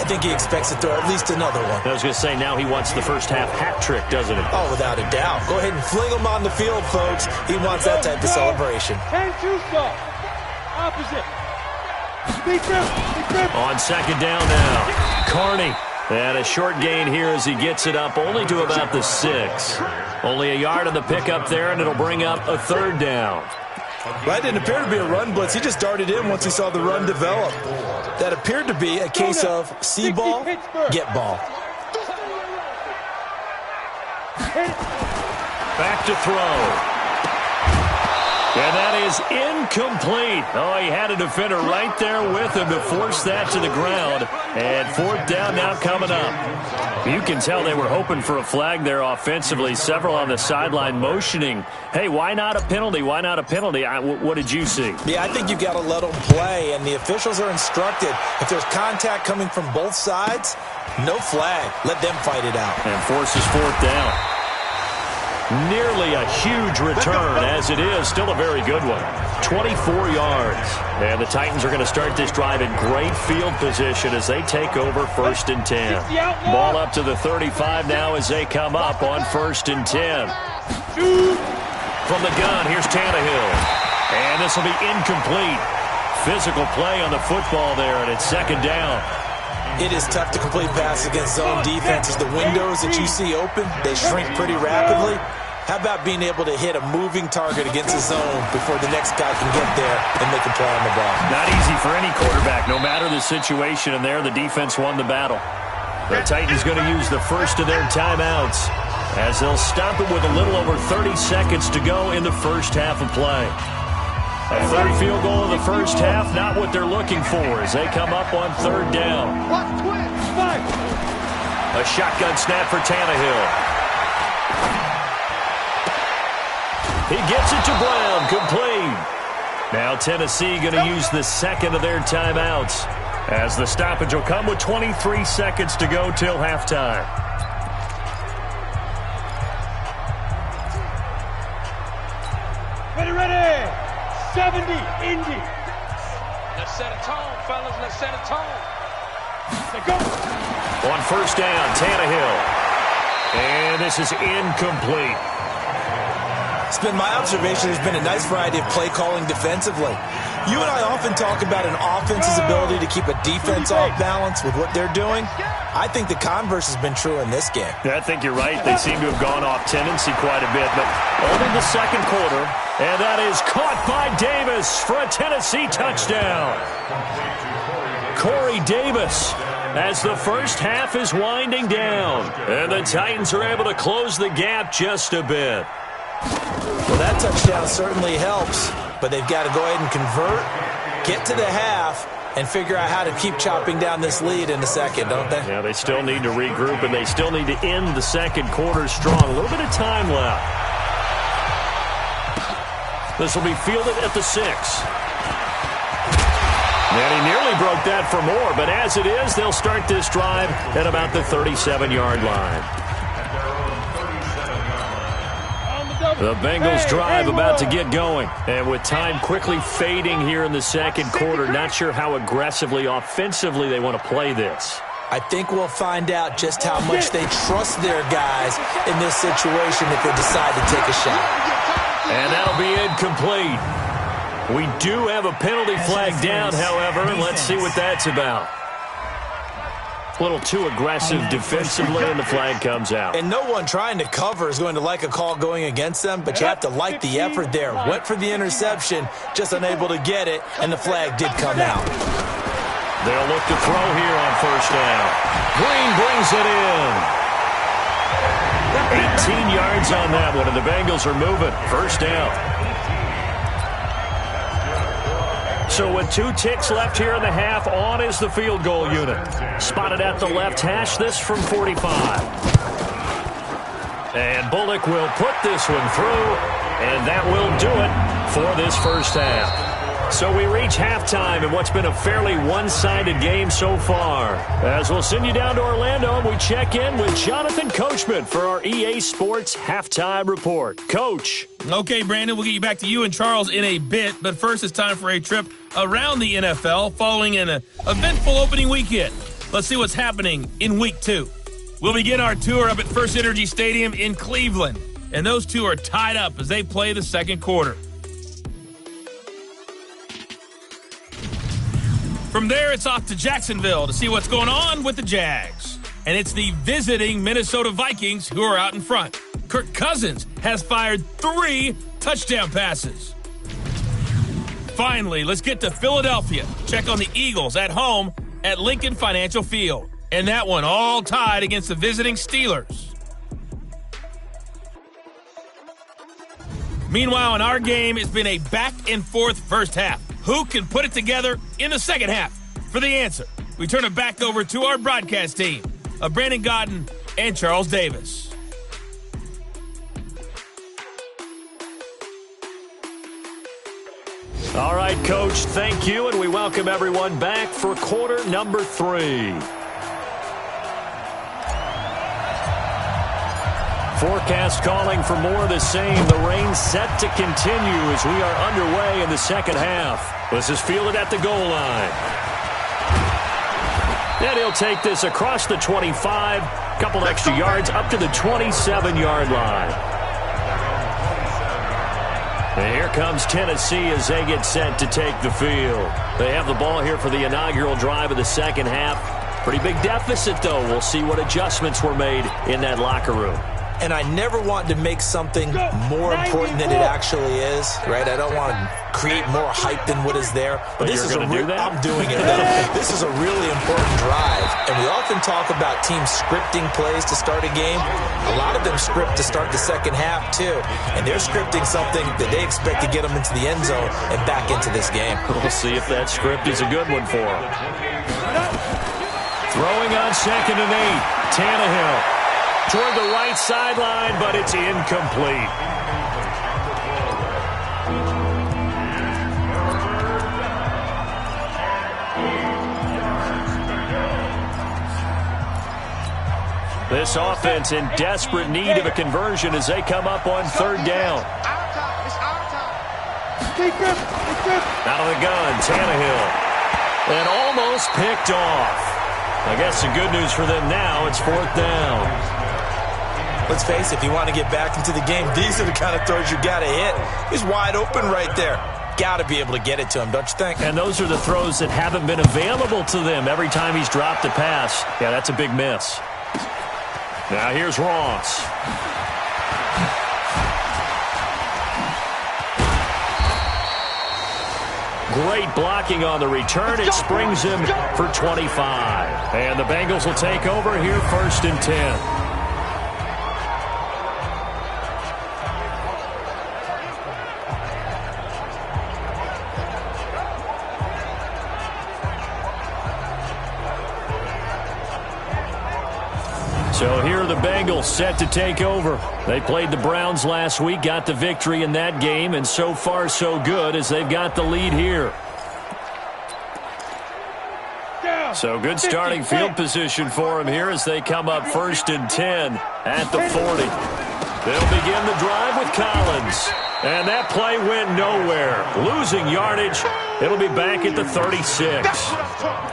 I think he expects to throw at least another one. I was going to say, now he wants the first half hat trick, doesn't he? Oh, without a doubt. Go ahead and fling him on the field, folks. He wants that type of celebration. Hands you stop. Opposite. On second down now, Carney. And a short gain here as he gets it up only to about the 6. Only a yard on the pickup there, and it'll bring up a third down. That didn't appear to be a run blitz. He just darted in once he saw the run develop. That appeared to be a case of see ball, get ball. Back to throw. And that is incomplete. Oh, he had a defender right there with him to force that to the ground. And fourth down now coming up. You can tell they were hoping for a flag there offensively. Several on the sideline motioning, hey, why not a penalty? Why not a penalty? What did you see? Yeah, I think you've got to let them play. And the officials are instructed, if there's contact coming from both sides, no flag. Let them fight it out. And forces fourth down. Nearly a huge return, as it is. Still a very good one. 24 yards. And the Titans are going to start this drive in great field position as they take over 1st and 10. Ball up to the 35 now as they come up on 1st and 10. From the gun, here's Tannehill. And this will be incomplete. Physical play on the football there, and it's second down. It is tough to complete passes against zone defenses. The windows that you see open, they shrink pretty rapidly. How about being able to hit a moving target against a zone before the next guy can get there and make a play on the ball? Not easy for any quarterback, no matter the situation, and there the defense won the battle. The Titans going to use the first of their timeouts as they'll stop it with a little over 30 seconds to go in the first half of play. A third field goal in the first half, not what they're looking for as they come up on third down. A shotgun snap for Tannehill. He gets it to Brown, complete. Now Tennessee going to use the second of their timeouts as the stoppage will come with 23 seconds to go till halftime. Ready. 70, Indy. Let's set a tone, fellas. Let's set a tone. Let's go. On first down, Tannehill. And this is incomplete. It's been my observation there's been a nice variety of play calling defensively. You and I often talk about an offense's ability to keep a defense off balance with what they're doing. I think the converse has been true in this game. I think you're right. They seem to have gone off tendency quite a bit, but only the second quarter. And that is caught by Davis for a Tennessee touchdown. Corey Davis as the first half is winding down. And the Titans are able to close the gap just a bit. Well, that touchdown certainly helps, but they've got to go ahead and convert, get to the half, and figure out how to keep chopping down this lead in the second, don't they? Yeah, they still need to regroup, and they still need to end the second quarter strong. A little bit of time left. This will be fielded at the 6. And he nearly broke that for more, but as it is, they'll start this drive at about the 37-yard line. The Bengals drive about to get going. And with time quickly fading here in the second quarter, not sure how aggressively, offensively they want to play this. I think we'll find out just how much they trust their guys in this situation if they decide to take a shot. And that'll be incomplete. We do have a penalty flag down, however, and let's see what that's about. A little too aggressive defensively, and the flag comes out. And no one trying to cover is going to like a call going against them, but you have to like the effort there. Went for the interception, just unable to get it, and the flag did come out. They'll look to throw here on first down. Green brings it in. 18 yards on that one, and the Bengals are moving. First down. So with 2 ticks left here in the half, on is the field goal unit. Spotted at the left hash, this from 45. And Bullock will put this one through, and that will do it for this first half. So we reach halftime in what's been a fairly one-sided game so far. As we'll send you down to Orlando, and we check in with Jonathan Coachman for our EA Sports Halftime Report. Coach. Okay, Brandon, we'll get you back to you and Charles in a bit, but first it's time for a trip around the NFL following an eventful opening weekend. Let's see what's happening in Week 2. We'll begin our tour up at First Energy Stadium in Cleveland, and those two are tied up as they play the second quarter. From there, it's off to Jacksonville to see what's going on with the Jags. And it's the visiting Minnesota Vikings who are out in front. Kirk Cousins has fired 3 touchdown passes. Finally, let's get to Philadelphia. Check on the Eagles at home at Lincoln Financial Field. And that one all tied against the visiting Steelers. Meanwhile, in our game, it's been a back-and-forth first half. Who can put it together in the second half? For the answer, we turn it back over to our broadcast team of Brandon Godden and Charles Davis. All right, Coach, thank you, and we welcome everyone back for quarter number 3. Forecast calling for more of the same. The rain set to continue as we are underway in the second half. This is fielded at the goal line. And he'll take this across the 25, couple extra yards up to the 27-yard line. And here comes Tennessee as they get set to take the field. They have the ball here for the inaugural drive of the second half. Pretty big deficit, though. We'll see what adjustments were made in that locker room. And I never want to make something more important than it actually is, right? I don't want to create more hype than what is there. But this is do that? I'm doing it. This is a really important drive. And we often talk about teams scripting plays to start a game. A lot of them script to start the second half, too. And they're scripting something that they expect to get them into the end zone and back into this game. We'll see if that script is a good one for them. Throwing on 2nd and 8. Tannehill. Toward the right sideline, but it's incomplete. This offense in desperate need of a conversion as they come up on 3rd down. Out of the gun, Tannehill. And almost picked off. I guess the good news for them now, it's 4th down. Let's face it, if you want to get back into the game, these are the kind of throws you got to hit. He's wide open right there. Got to be able to get it to him, don't you think? And those are the throws that haven't been available to them every time he's dropped a pass. Yeah, that's a big miss. Now here's Ross. Great blocking on the return. It springs him for 25. And the Bengals will take over here 1st and 10. So here are the Bengals set to take over. They played the Browns last week, got the victory in that game, and so far so good as they've got the lead here. So good starting field position for them here as they come up 1st and 10 at the 40. They'll begin the drive with Collins. And that play went nowhere. Losing yardage. It'll be back at the 36.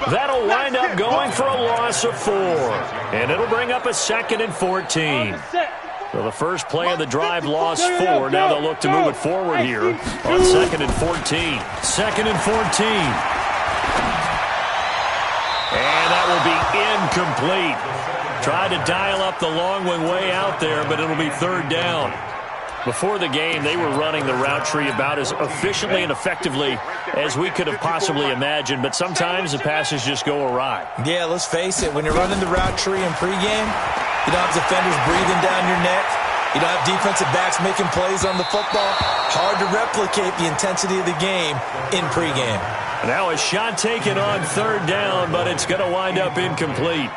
That'll wind up going for a loss of 4. And it'll bring up a 2nd and 14. So the first play of the drive lost 4. Now they'll look to move it forward here on 2nd and 14. 2nd and 14. And that will be incomplete. Tried to dial up the long one way out there, but it'll be 3rd down. Before the game, they were running the route tree about as efficiently and effectively as we could have possibly imagined, but sometimes the passes just go awry. Yeah, let's face it. When you're running the route tree in pregame, you don't have defenders breathing down your neck. You don't have defensive backs making plays on the football. Hard to replicate the intensity of the game in pregame. Now a shot taken on 3rd down, but it's going to wind up incomplete.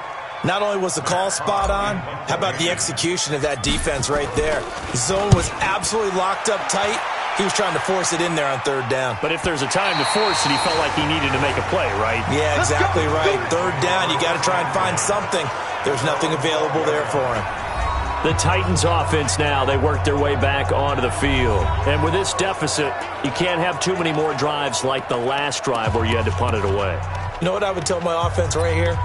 Not only was the call spot on, how about the execution of that defense right there? The zone was absolutely locked up tight. He was trying to force it in there on 3rd down. But if there's a time to force it, he felt like he needed to make a play, right? Yeah, exactly right. 3rd down, you got to try and find something. There's nothing available there for him. The Titans offense now, they work their way back onto the field. And with this deficit, you can't have too many more drives like the last drive where you had to punt it away. You know what I would tell my offense right here?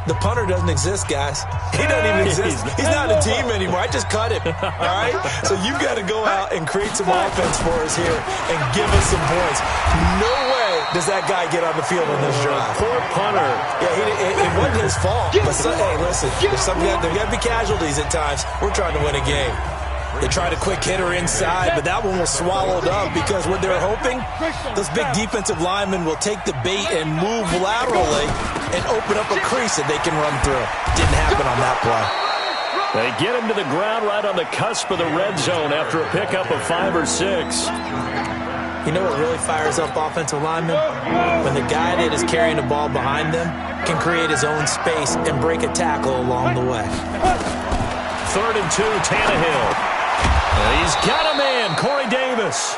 The punter doesn't exist, guys. He doesn't even exist. He's not a team anymore. I just cut him, all right? So you've got to go out and create some offense for us here and give us some points. No way does that guy get on the field on this drive. Poor punter. Yeah, it wasn't his fault. But, hey, listen, there's got to be casualties at times. We're trying to win a game. They tried a quick hitter inside, but that one was swallowed up because what they're hoping, those big defensive linemen will take the bait and move laterally and open up a crease that they can run through. Didn't happen on that play. They get him to the ground right on the cusp of the red zone after a pickup of 5 or 6. You know what really fires up offensive linemen? When the guy that is carrying the ball behind them can create his own space and break a tackle along the way. 3rd and 2, Tannehill. He's got a man, Corey Davis.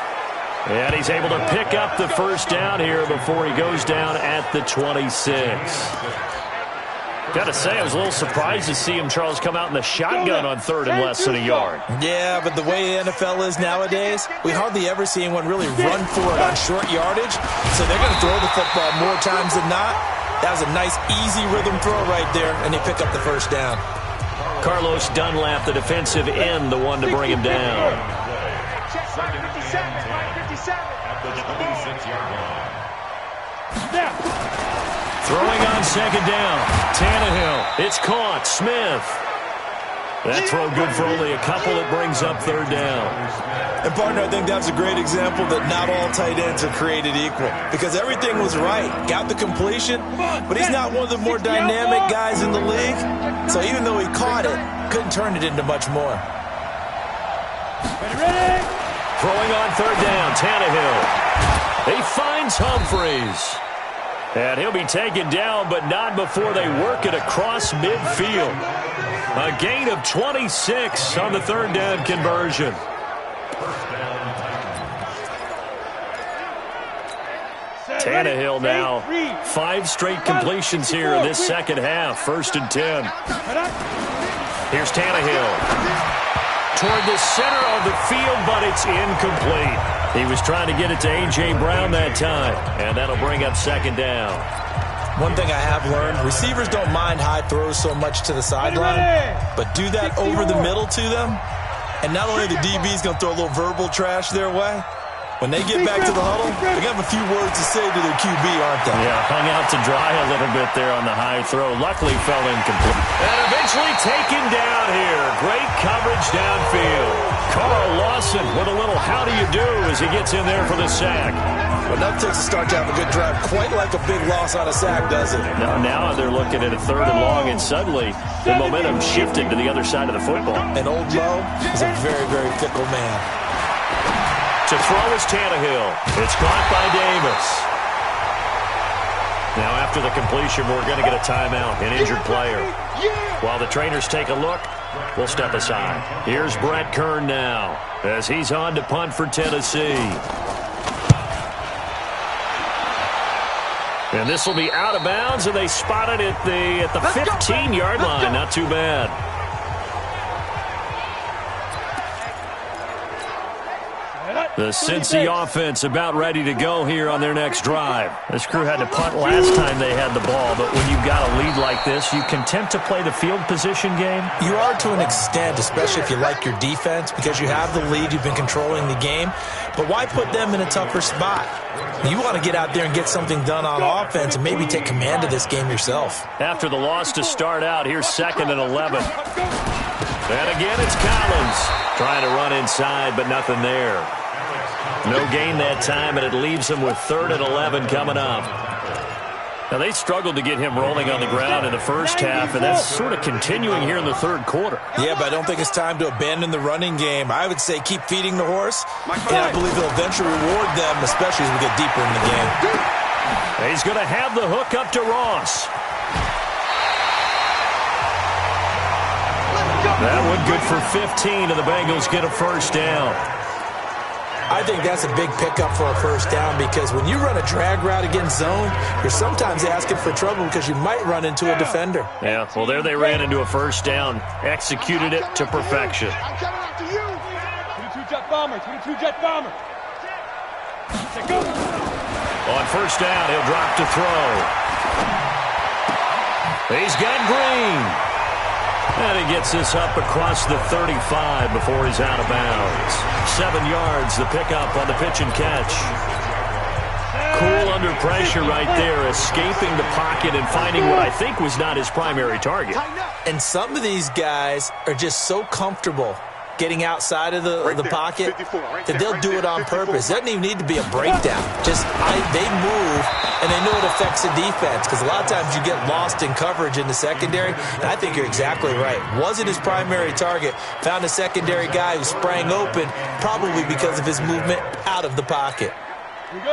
And he's able to pick up the first down here before he goes down at the 26. Got to say, I was a little surprised to see him, Charles, come out in the shotgun on 3rd and less than a yard. Yeah, but the way the NFL is nowadays, we hardly ever see anyone really run for it on short yardage. So they're going to throw the football more times than not. That was a nice, easy rhythm throw right there, and they pick up the first down. Carlos Dunlap, the defensive end, the one to bring him down. Throwing on 2nd down. Tannehill. It's caught. Smith. That throw good for only a couple. It brings up 3rd down. And, partner, I think that's a great example that not all tight ends are created equal because everything was right. Got the completion, but he's not one of the more dynamic guys in the league. So even though he caught it, couldn't turn it into much more. Ready. Throwing on 3rd down, Tannehill. He finds Humphreys. And he'll be taken down, but not before they work it across midfield. A gain of 26 on the 3rd down conversion. Tannehill now 5 straight completions here in this second half. 1st and 10. Here's Tannehill. Toward the center of the field, but it's incomplete. He was trying to get it to A.J. Brown that time, and that'll bring up 2nd down. One thing I have learned, receivers don't mind high throws so much to the sideline, but do that over the middle to them, and not only the DB's going to throw a little verbal trash their way, when they get back to the huddle, they're going to have a few words to say to their QB, aren't they? Yeah, hung out to dry a little bit there on the high throw. Luckily fell incomplete. And eventually taken down here. Great coverage downfield. Carl Lawson with a little how do you do as he gets in there for the sack. Well, enough takes a start to have a good drive. Quite like a big loss on a sack, does it? Now they're looking at a 3rd and long, and suddenly the momentum shifted to the other side of the football. And old Mo is a very, very fickle man. To throw is Tannehill. It's caught by Davis. Now after the completion, we're going to get a timeout, an injured player. While the trainers take a look, we'll step aside. Here's Brett Kern now as he's on to punt for Tennessee. And this will be out of bounds, and they spot it at the 15-yard line. Not too bad. The Cincy offense about ready to go here on their next drive. This crew had to punt last time they had the ball, but when you've got a lead like this, you content to play the field position game? You are to an extent, especially if you like your defense, because you have the lead, you've been controlling the game. But why put them in a tougher spot? You want to get out there and get something done on offense and maybe take command of this game yourself. After the loss to start out, here's 2nd and 11. And again, it's Collins trying to run inside, but nothing there. No gain that time, and it leaves him with 3rd and 11 coming up. Now, they struggled to get him rolling on the ground in the first half, and that's sort of continuing here in the 3rd quarter. Yeah, but I don't think it's time to abandon the running game. I would say keep feeding the horse, and I believe they'll eventually reward them, especially as we get deeper in the game. He's going to have the hook up to Ross. That one good for 15, and the Bengals get a first down. I think that's a big pickup for a first down because when you run a drag route against zone, you're sometimes asking for trouble because you might run into a defender. Yeah, well, there they ran into a first down, executed it to perfection. 22 jet bomber, 22 jet bomber. On first down, he'll drop to throw. He's got Green. And he gets this up across the 35 before he's out of bounds. 7 yards, the pickup on the pitch and catch. Cool under pressure right there, escaping the pocket and finding what I think was not his primary target. And some of these guys are just so comfortable getting outside of the pocket that they'll do it on purpose. It doesn't even need to be a breakdown. Just they move, and they know it affects the defense because a lot of times you get lost in coverage in the secondary, and I think you're exactly right. Wasn't his primary target. Found a secondary guy who sprang open, probably because of his movement out of the pocket.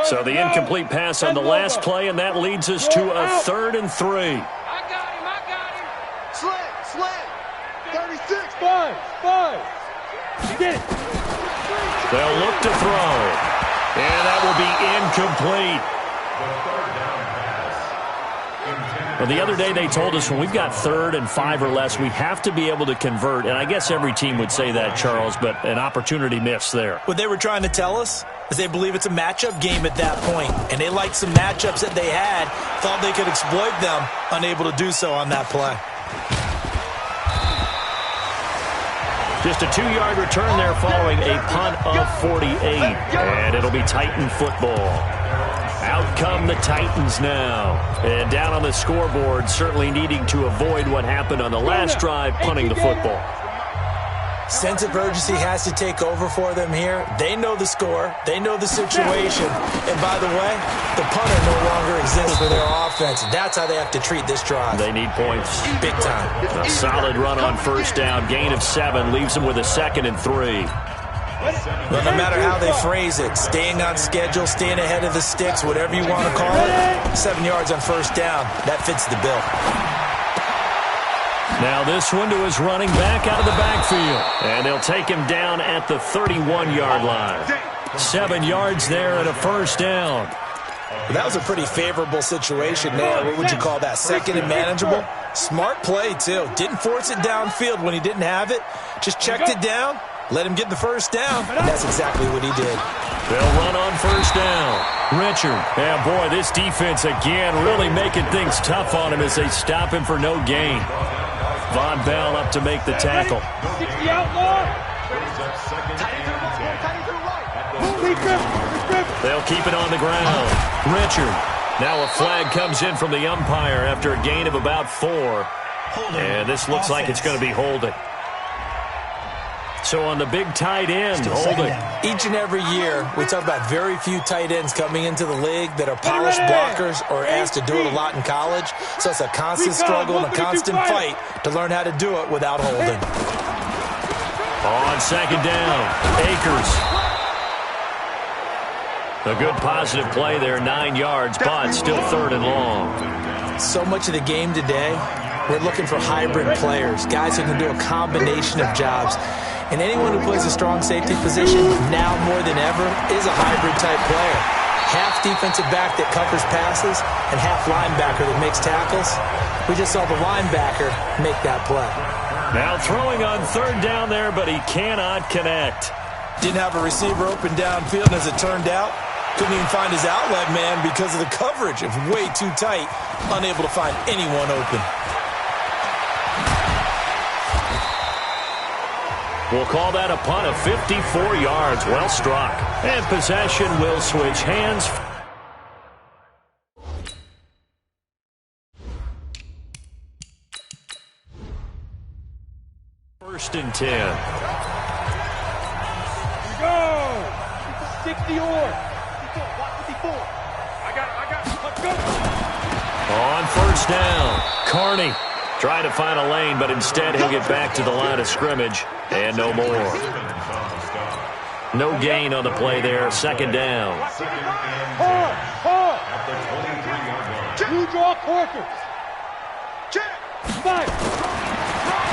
So the incomplete pass on the last play, and that leads us to a 3rd and 3. I got him. Slant. 36. 5. Get it. They'll look to throw. And that will be incomplete. Well, the other day they told us when we've got 3rd and 5 or less, we have to be able to convert. And I guess every team would say that, Charles, but an opportunity missed there. What they were trying to tell us is they believe it's a matchup game at that point. And they liked some matchups that they had, thought they could exploit them, unable to do so on that play. Just a 2-yard return there following a punt of 48. And it'll be Titan football. Out come the Titans now. And down on the scoreboard, certainly needing to avoid what happened on the last drive, punting the football. Sense of urgency has to take over for them here. They know the score. They know the situation. And by the way, the punter no longer exists for their offense. That's how they have to treat this drive. They need points. Big time. A solid run on first down. Gain of 7 leaves them with a 2nd and 3. But no matter how they phrase it, staying on schedule, staying ahead of the sticks, whatever you want to call it, 7 yards on first down, that fits the bill. Now this one to his running back out of the backfield. And they'll take him down at the 31-yard line. 7 yards there and a first down. Well, that was a pretty favorable situation there. What would you call that? 2nd and manageable? Smart play, too. Didn't force it downfield when he didn't have it. Just checked it down, let him get the first down, and that's exactly what he did. They'll run on first down. Richard. Yeah, boy, this defense again really making things tough on him as they stop him for no gain. Von Bell up to make the tackle. 60 outlaw. They'll keep it on the ground. Richard. Now a flag comes in from the umpire after a gain of about 4. And this looks like it's going to be holding. So on the big tight end, holding. Each and every year, we talk about very few tight ends coming into the league that are polished blockers or asked to do it a lot in college. So it's a constant struggle and a constant fight to learn how to do it without holding. On second down, Akers. A good positive play there, 9 yards, but still 3rd and long. So much of the game today, we're looking for hybrid players, guys who can do a combination of jobs. And anyone who plays a strong safety position, now more than ever, is a hybrid-type player. Half defensive back that covers passes and half linebacker that makes tackles. We just saw the linebacker make that play. Now throwing on 3rd down there, but he cannot connect. Didn't have a receiver open downfield, as it turned out. Couldn't even find his outlet man because of the coverage. It was way too tight, unable to find anyone open. We'll call that a punt of 54 yards. Well struck. And possession will switch hands. First and 10. Here we go. 60 or. 54. I got it. Let's go. On first down, Carney trying to find a lane, but instead he'll get back to the line of scrimmage. And no more. No gain on the play there. 2nd down. You draw quarters. Fire.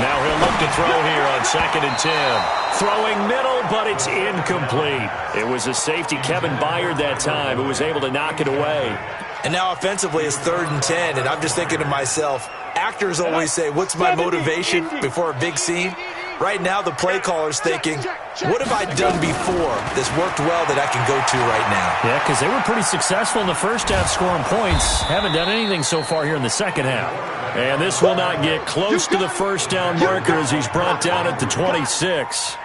Now he'll look to throw here on 2nd and 10. Throwing middle, but it's incomplete. It was a safety, Kevin Byard, that time, who was able to knock it away. And now offensively it's 3rd and 10, and I'm just thinking to myself, actors always say, what's my motivation before a big scene? Right now, the play caller's thinking, what have I done before that's worked well that I can go to right now? Yeah, because they were pretty successful in the first half scoring points. Haven't done anything so far here in the second half. And this will not get close to the first down marker as he's brought down at the 26.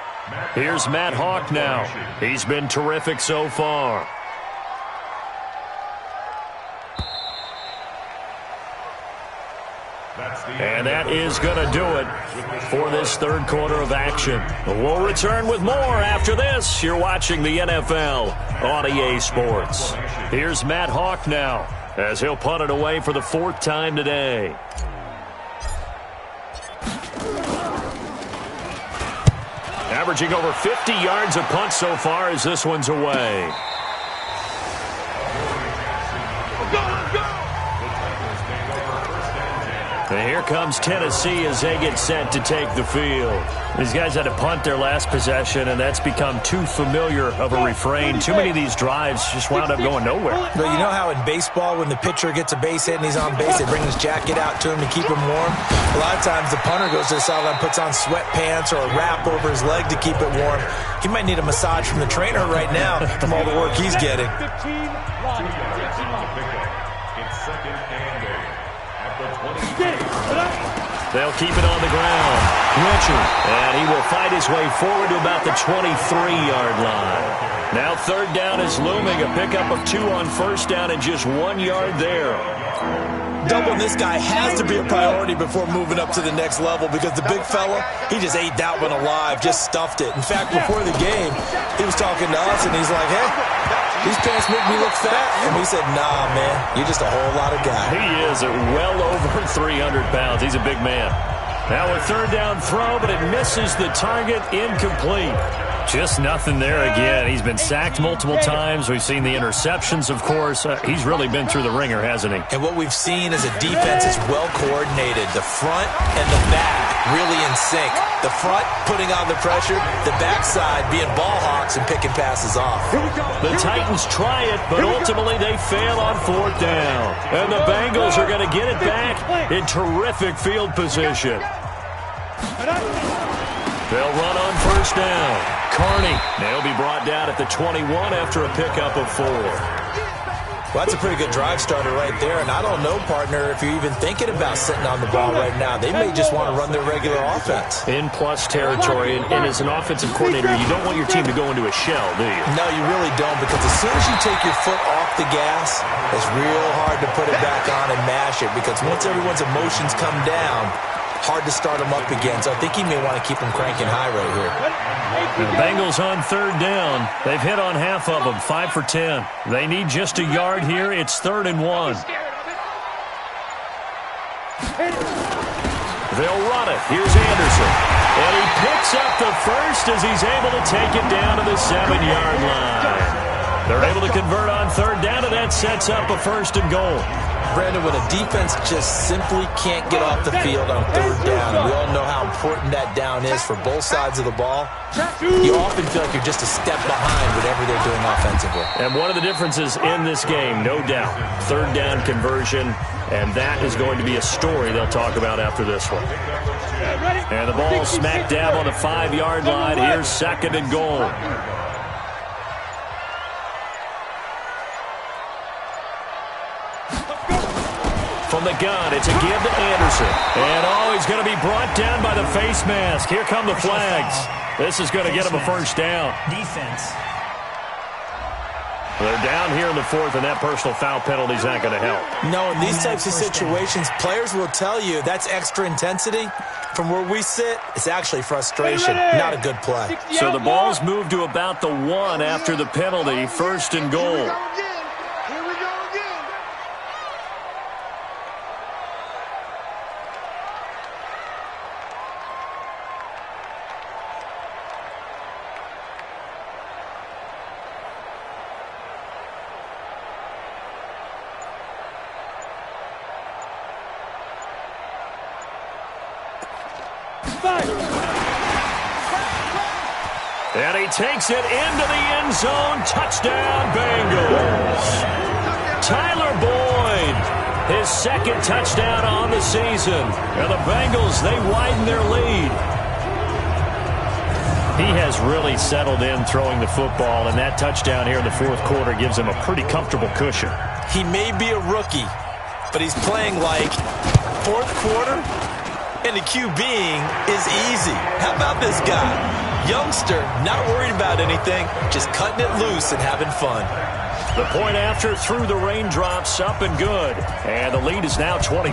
Here's Matt Hawk now. He's been terrific so far. And that is going to do it for this third quarter of action. We'll return with more after this. You're watching the NFL on EA Sports. Here's Matt Hawk now as he'll punt it away for the 4th time today. Averaging over 50 yards a punt so far as this one's away. And here comes Tennessee as they get set to take the field. These guys had to punt their last possession, and that's become too familiar of a refrain. Too many of these drives just wound up going nowhere. But you know how in baseball, when the pitcher gets a base hit and he's on base, they bring his jacket out to him to keep him warm? A lot of times the punter goes to the sideline, puts on sweatpants or a wrap over his leg to keep it warm. He might need a massage from the trainer right now from all the work he's getting. They'll keep it on the ground. Richard. And he will fight his way forward to about the 23-yard line. Now 3rd down is looming. A pickup of 2 on 1st down and just 1 yard there. Doubling this guy has to be a priority before moving up to the next level because the big fella, he just ate that one alive, just stuffed it. In fact, before the game, he was talking to us, and he's like, hey, these pants make me look fat. And we said, nah, man, you're just a whole lot of guy. He is at well over 300 pounds. He's a big man. Now a 3rd down throw, but it misses the target, incomplete. Just nothing there again. He's been sacked multiple times. We've seen the interceptions, of course. He's really been through the ringer, hasn't he? And what we've seen is a defense that's well coordinated. The front and the back really in sync. The front putting on the pressure, the backside being ball hawks and picking passes off. The Titans try it, but ultimately they fail on 4th down. And the Bengals are going to get it back in terrific field position. They'll run on 1st down. Carney, they'll be brought down at the 21 after a pickup of 4. Well, that's a pretty good drive starter right there. And I don't know, partner, if you're even thinking about sitting on the ball right now. They may just want to run their regular offense. In plus territory. And as an offensive coordinator, you don't want your team to go into a shell, do you? No, you really don't, because as soon as you take your foot off the gas, it's real hard to put it back on and mash it, because once everyone's emotions come down, hard to start them up again. So I think he may want to keep them cranking high right here. The Bengals on 3rd down. They've hit on half of them, 5 for 10. They need just a yard here. It's 3rd and 1. They'll run it. Here's Anderson. And he picks up the first as he's able to take it down to the 7-yard line. They're able to convert on 3rd down, and that sets up a 1st and goal. Brandon, when a defense just simply can't get off the field on 3rd down, we all know how important that down is for both sides of the ball. You often feel like you're just a step behind whatever they're doing offensively. And one of the differences in this game, no doubt, 3rd down conversion, and that is going to be a story they'll talk about after this one. And the ball smack dab on the 5-yard line. Here's 2nd and goal. From the gun, it's a give to Anderson. And, he's going to be brought down by the face mask. Here come the flags. This is going to get him a 1st down. Defense. They're down here in the 4th, and that personal foul penalty is not going to help. No, in these types of situations, players will tell you that's extra intensity. From where we sit, it's actually frustration, not a good play. So the ball's moved to about the 1 after the penalty, 1st and goal. And he takes it into the end zone. Touchdown, Bengals. Tyler Boyd, his 2nd touchdown on the season. And the Bengals, they widen their lead. He has really settled in throwing the football, and that touchdown here in the fourth quarter gives him a pretty comfortable cushion. He may be a rookie, but he's playing like fourth quarter, and the QBing is easy. How about this guy? Youngster, not worried about anything, just cutting it loose and having fun. The point after through the raindrops, up and good. And the lead is now 24.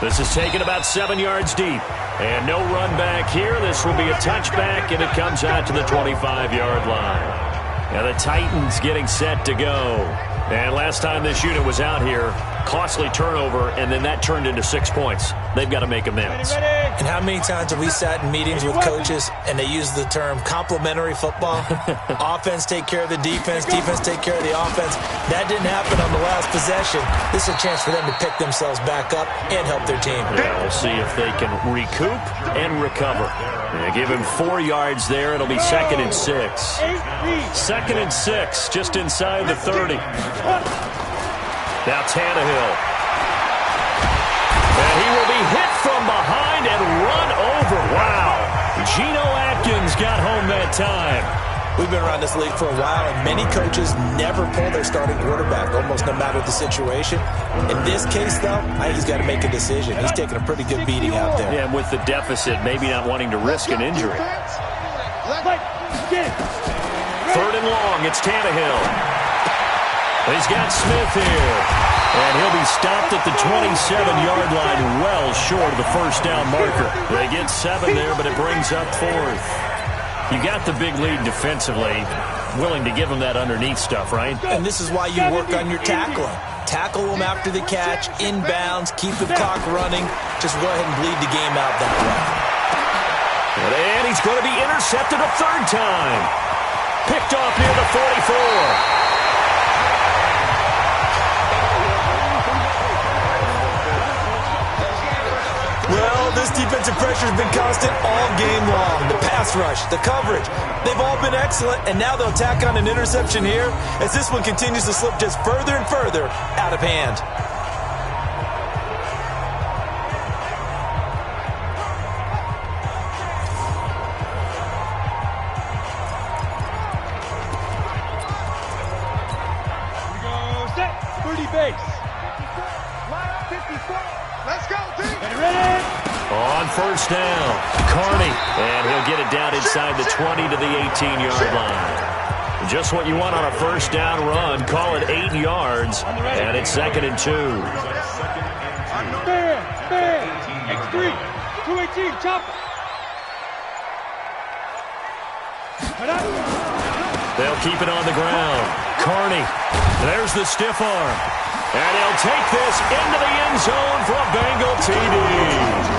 This is taken about 7 yards deep. And no run back here. This will be a touchback, and it comes out to the 25-yard line. Now the Titans getting set to go. And last time this unit was out here, costly turnover, and then that turned into 6 points. They've got to make amends. And how many times have we sat in meetings with coaches and they use the term complementary football? Offense take care of the defense, defense take care of the offense. That didn't happen on the last possession. This is a chance for them to pick themselves back up and help their team. Yeah, we'll see if they can recoup and recover. They give him 4 yards there. It'll be 2nd and 6. 2nd and 6, just inside the 30. Now Tannehill. And he will be hit from behind and run over. Wow. Geno Atkins got home that time. We've been around this league for a while, and many coaches never pull their starting quarterback, almost no matter the situation. In this case, though, I think he's got to make a decision. He's taking a pretty good beating out there. Yeah, and with the deficit, maybe not wanting to risk an injury. 3rd and long, it's Tannehill. He's got Smith here. And he'll be stopped at the 27-yard line, well short of the first down marker. They get 7 there, but it brings up 4th. You got the big lead defensively, willing to give them that underneath stuff, right? And this is why you work on your tackling. Tackle them after the catch, inbounds, keep the clock running. Just go ahead and bleed the game out that way. And he's going to be intercepted a 3rd time. Picked off near the 44. Well, this defensive pressure has been constant all game long. The pass rush, the coverage, they've all been excellent, and now they'll tack on an interception here as this one continues to slip just further and further out of hand. On first down, Carney, and he'll get it down inside the 20 to the 18-yard line. Just what you want on a first down run. Call it 8 yards, and it's 2nd and 2. X3, 218, chopper. They'll keep it on the ground. Carney, there's the stiff arm. And he'll take this into the end zone for a Bengal TD.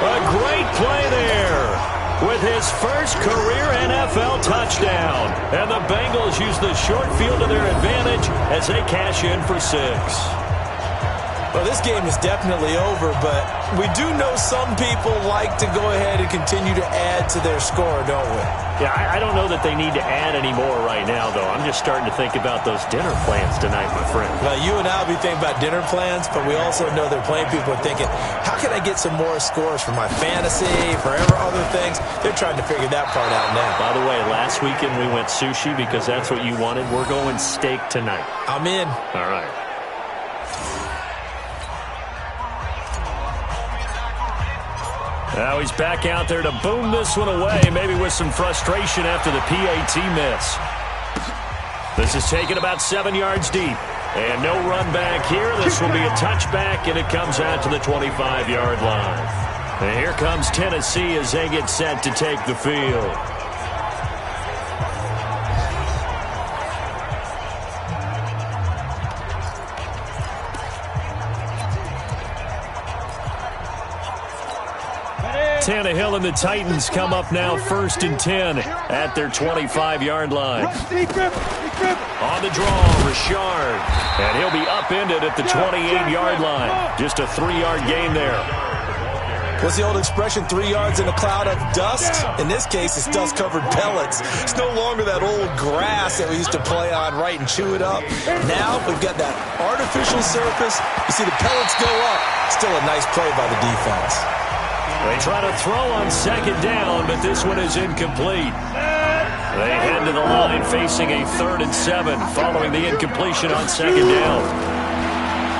A great play there with his first career NFL touchdown. And the Bengals use the short field to their advantage as they cash in for 6. Well, this game is definitely over, but we do know some people like to go ahead and continue to add to their score, don't we? Yeah, I don't know that they need to add any more right now, though. I'm just starting to think about those dinner plans tonight, my friend. Well, you and I will be thinking about dinner plans, but we also know that plenty of people are thinking, how can I get some more scores for my fantasy, for other things? They're trying to figure that part out now. By the way, last weekend we went sushi because that's what you wanted. We're going steak tonight. I'm in. All right. Now he's back out there to boom this one away, maybe with some frustration after the PAT miss. This is taken about 7 yards deep. And no run back here. This will be a touchback, and it comes out to the 25-yard line. And here comes Tennessee as they get set to take the field. Tannehill and the Titans come up now 1st and 10 at their 25-yard line. On the draw, Richard. And he'll be upended at the 28-yard line. Just a 3-yard gain there. What's the old expression, 3 yards in a cloud of dust? In this case, it's dust-covered pellets. It's no longer that old grass that we used to play on, right, and chew it up. Now we've got that artificial surface. You see the pellets go up. Still a nice play by the defense. They try to throw on second down, but this one is incomplete. They head to the line facing a 3rd and 7 following the incompletion on second down.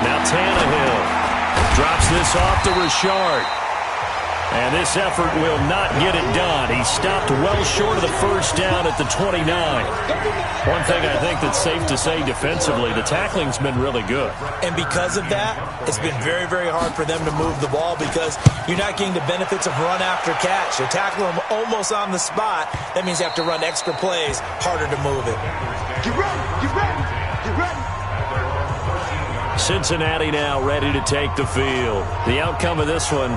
Now Tannehill drops this off to Richard. And this effort will not get it done. He stopped well short of the first down at the 29. One thing I think that's safe to say defensively, the tackling's been really good. And because of that, it's been very, very hard for them to move the ball because you're not getting the benefits of run after catch. You tackle them almost on the spot. That means you have to run extra plays, harder to move it. Get ready, get ready, get ready. Cincinnati now ready to take the field. The outcome of this one,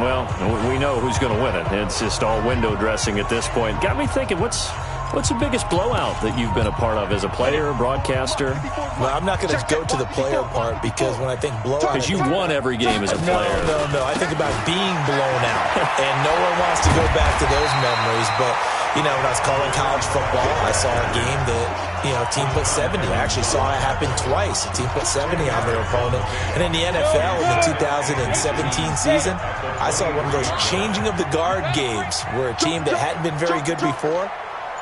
well, we know who's going to win it. It's just all window dressing at this point. Got me thinking, what's the biggest blowout that you've been a part of as a player, broadcaster? Well, I'm not going to go to the player part because when I think blowout... Because you won every game as a player. No. I think about being blown out. And no one wants to go back to those memories. But, you know, when I was calling college football, I saw a game that, you know, team put 70. I actually saw it happen twice. A team put 70 on their opponent. And in the NFL in the 2017 season, I saw one of those changing of the guard games where a team that hadn't been very good before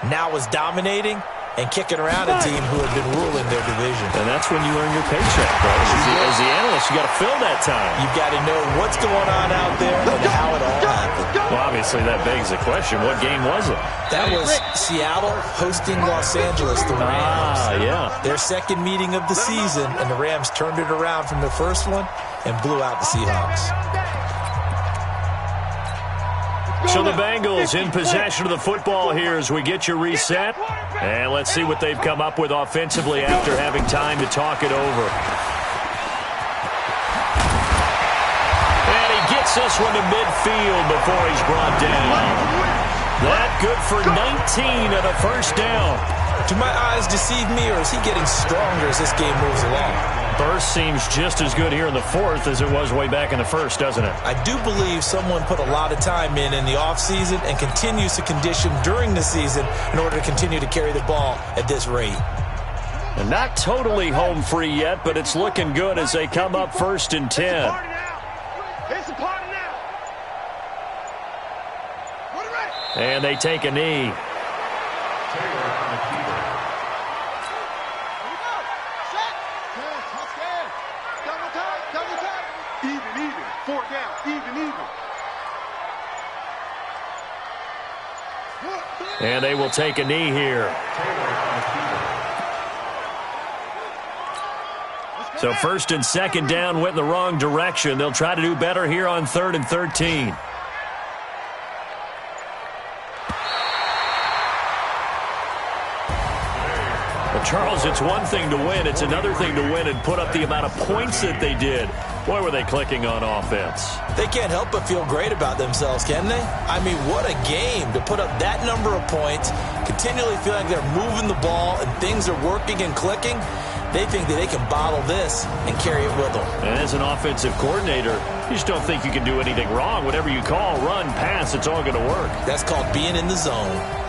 now was dominating and kicking around a team who had been ruling their division. And that's when you earn your paycheck, right? As the analyst, you got to fill that time. You've got to know what's going on out there and how it all happened. Well, obviously, that begs the question, what game was it? That was Seattle hosting Los Angeles, the Rams. Yeah. Their second meeting of the season, and the Rams turned it around from the first one and blew out the Seahawks. So the Bengals in possession of the football here as we get you reset. And let's see what they've come up with offensively after having time to talk it over. And he gets this one to midfield before he's brought down. That good for 19 and a first down. Do my eyes deceive me, or is he getting stronger as this game moves along? Burst seems just as good here in the fourth as it was way back in the first, doesn't it? I do believe someone put a lot of time in the offseason and continues to condition during the season in order to continue to carry the ball at this rate. And not totally home free yet, but it's looking good as they come up 1st and 10. It's a party now. And they take a knee. Even. 4 down. Even. And they will take a knee here. So 1st and 2nd down went in the wrong direction. They'll try to do better here on 3rd and 13. But Charles, it's one thing to win. It's another thing to win and put up the amount of points that they did. Boy, were they clicking on offense. They can't help but feel great about themselves, can they? I mean, what a game to put up that number of points, continually feel like they're moving the ball and things are working and clicking. They think that they can bottle this and carry it with them. And as an offensive coordinator, you just don't think you can do anything wrong. Whatever you call, run, pass, it's all going to work. That's called being in the zone.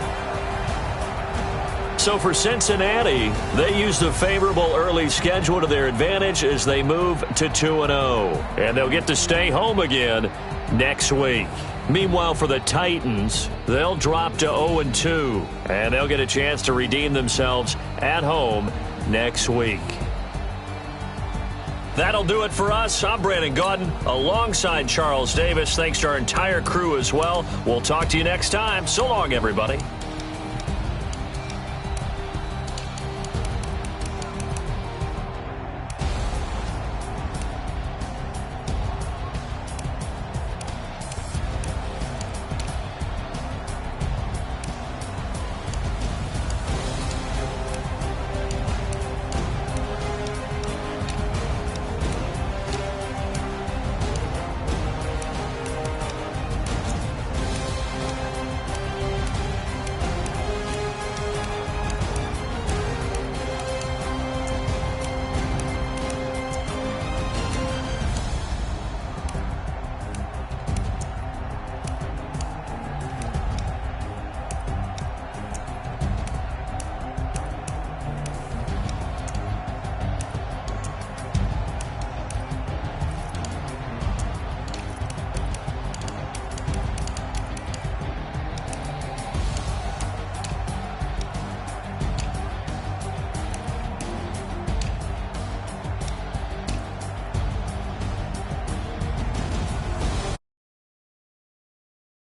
So for Cincinnati, they use the favorable early schedule to their advantage as they move to 2-0. And they'll get to stay home again next week. Meanwhile, for the Titans, they'll drop to 0-2. And they'll get a chance to redeem themselves at home next week. That'll do it for us. I'm Brandon Gaudin alongside Charles Davis. Thanks to our entire crew as well. We'll talk to you next time. So long, everybody.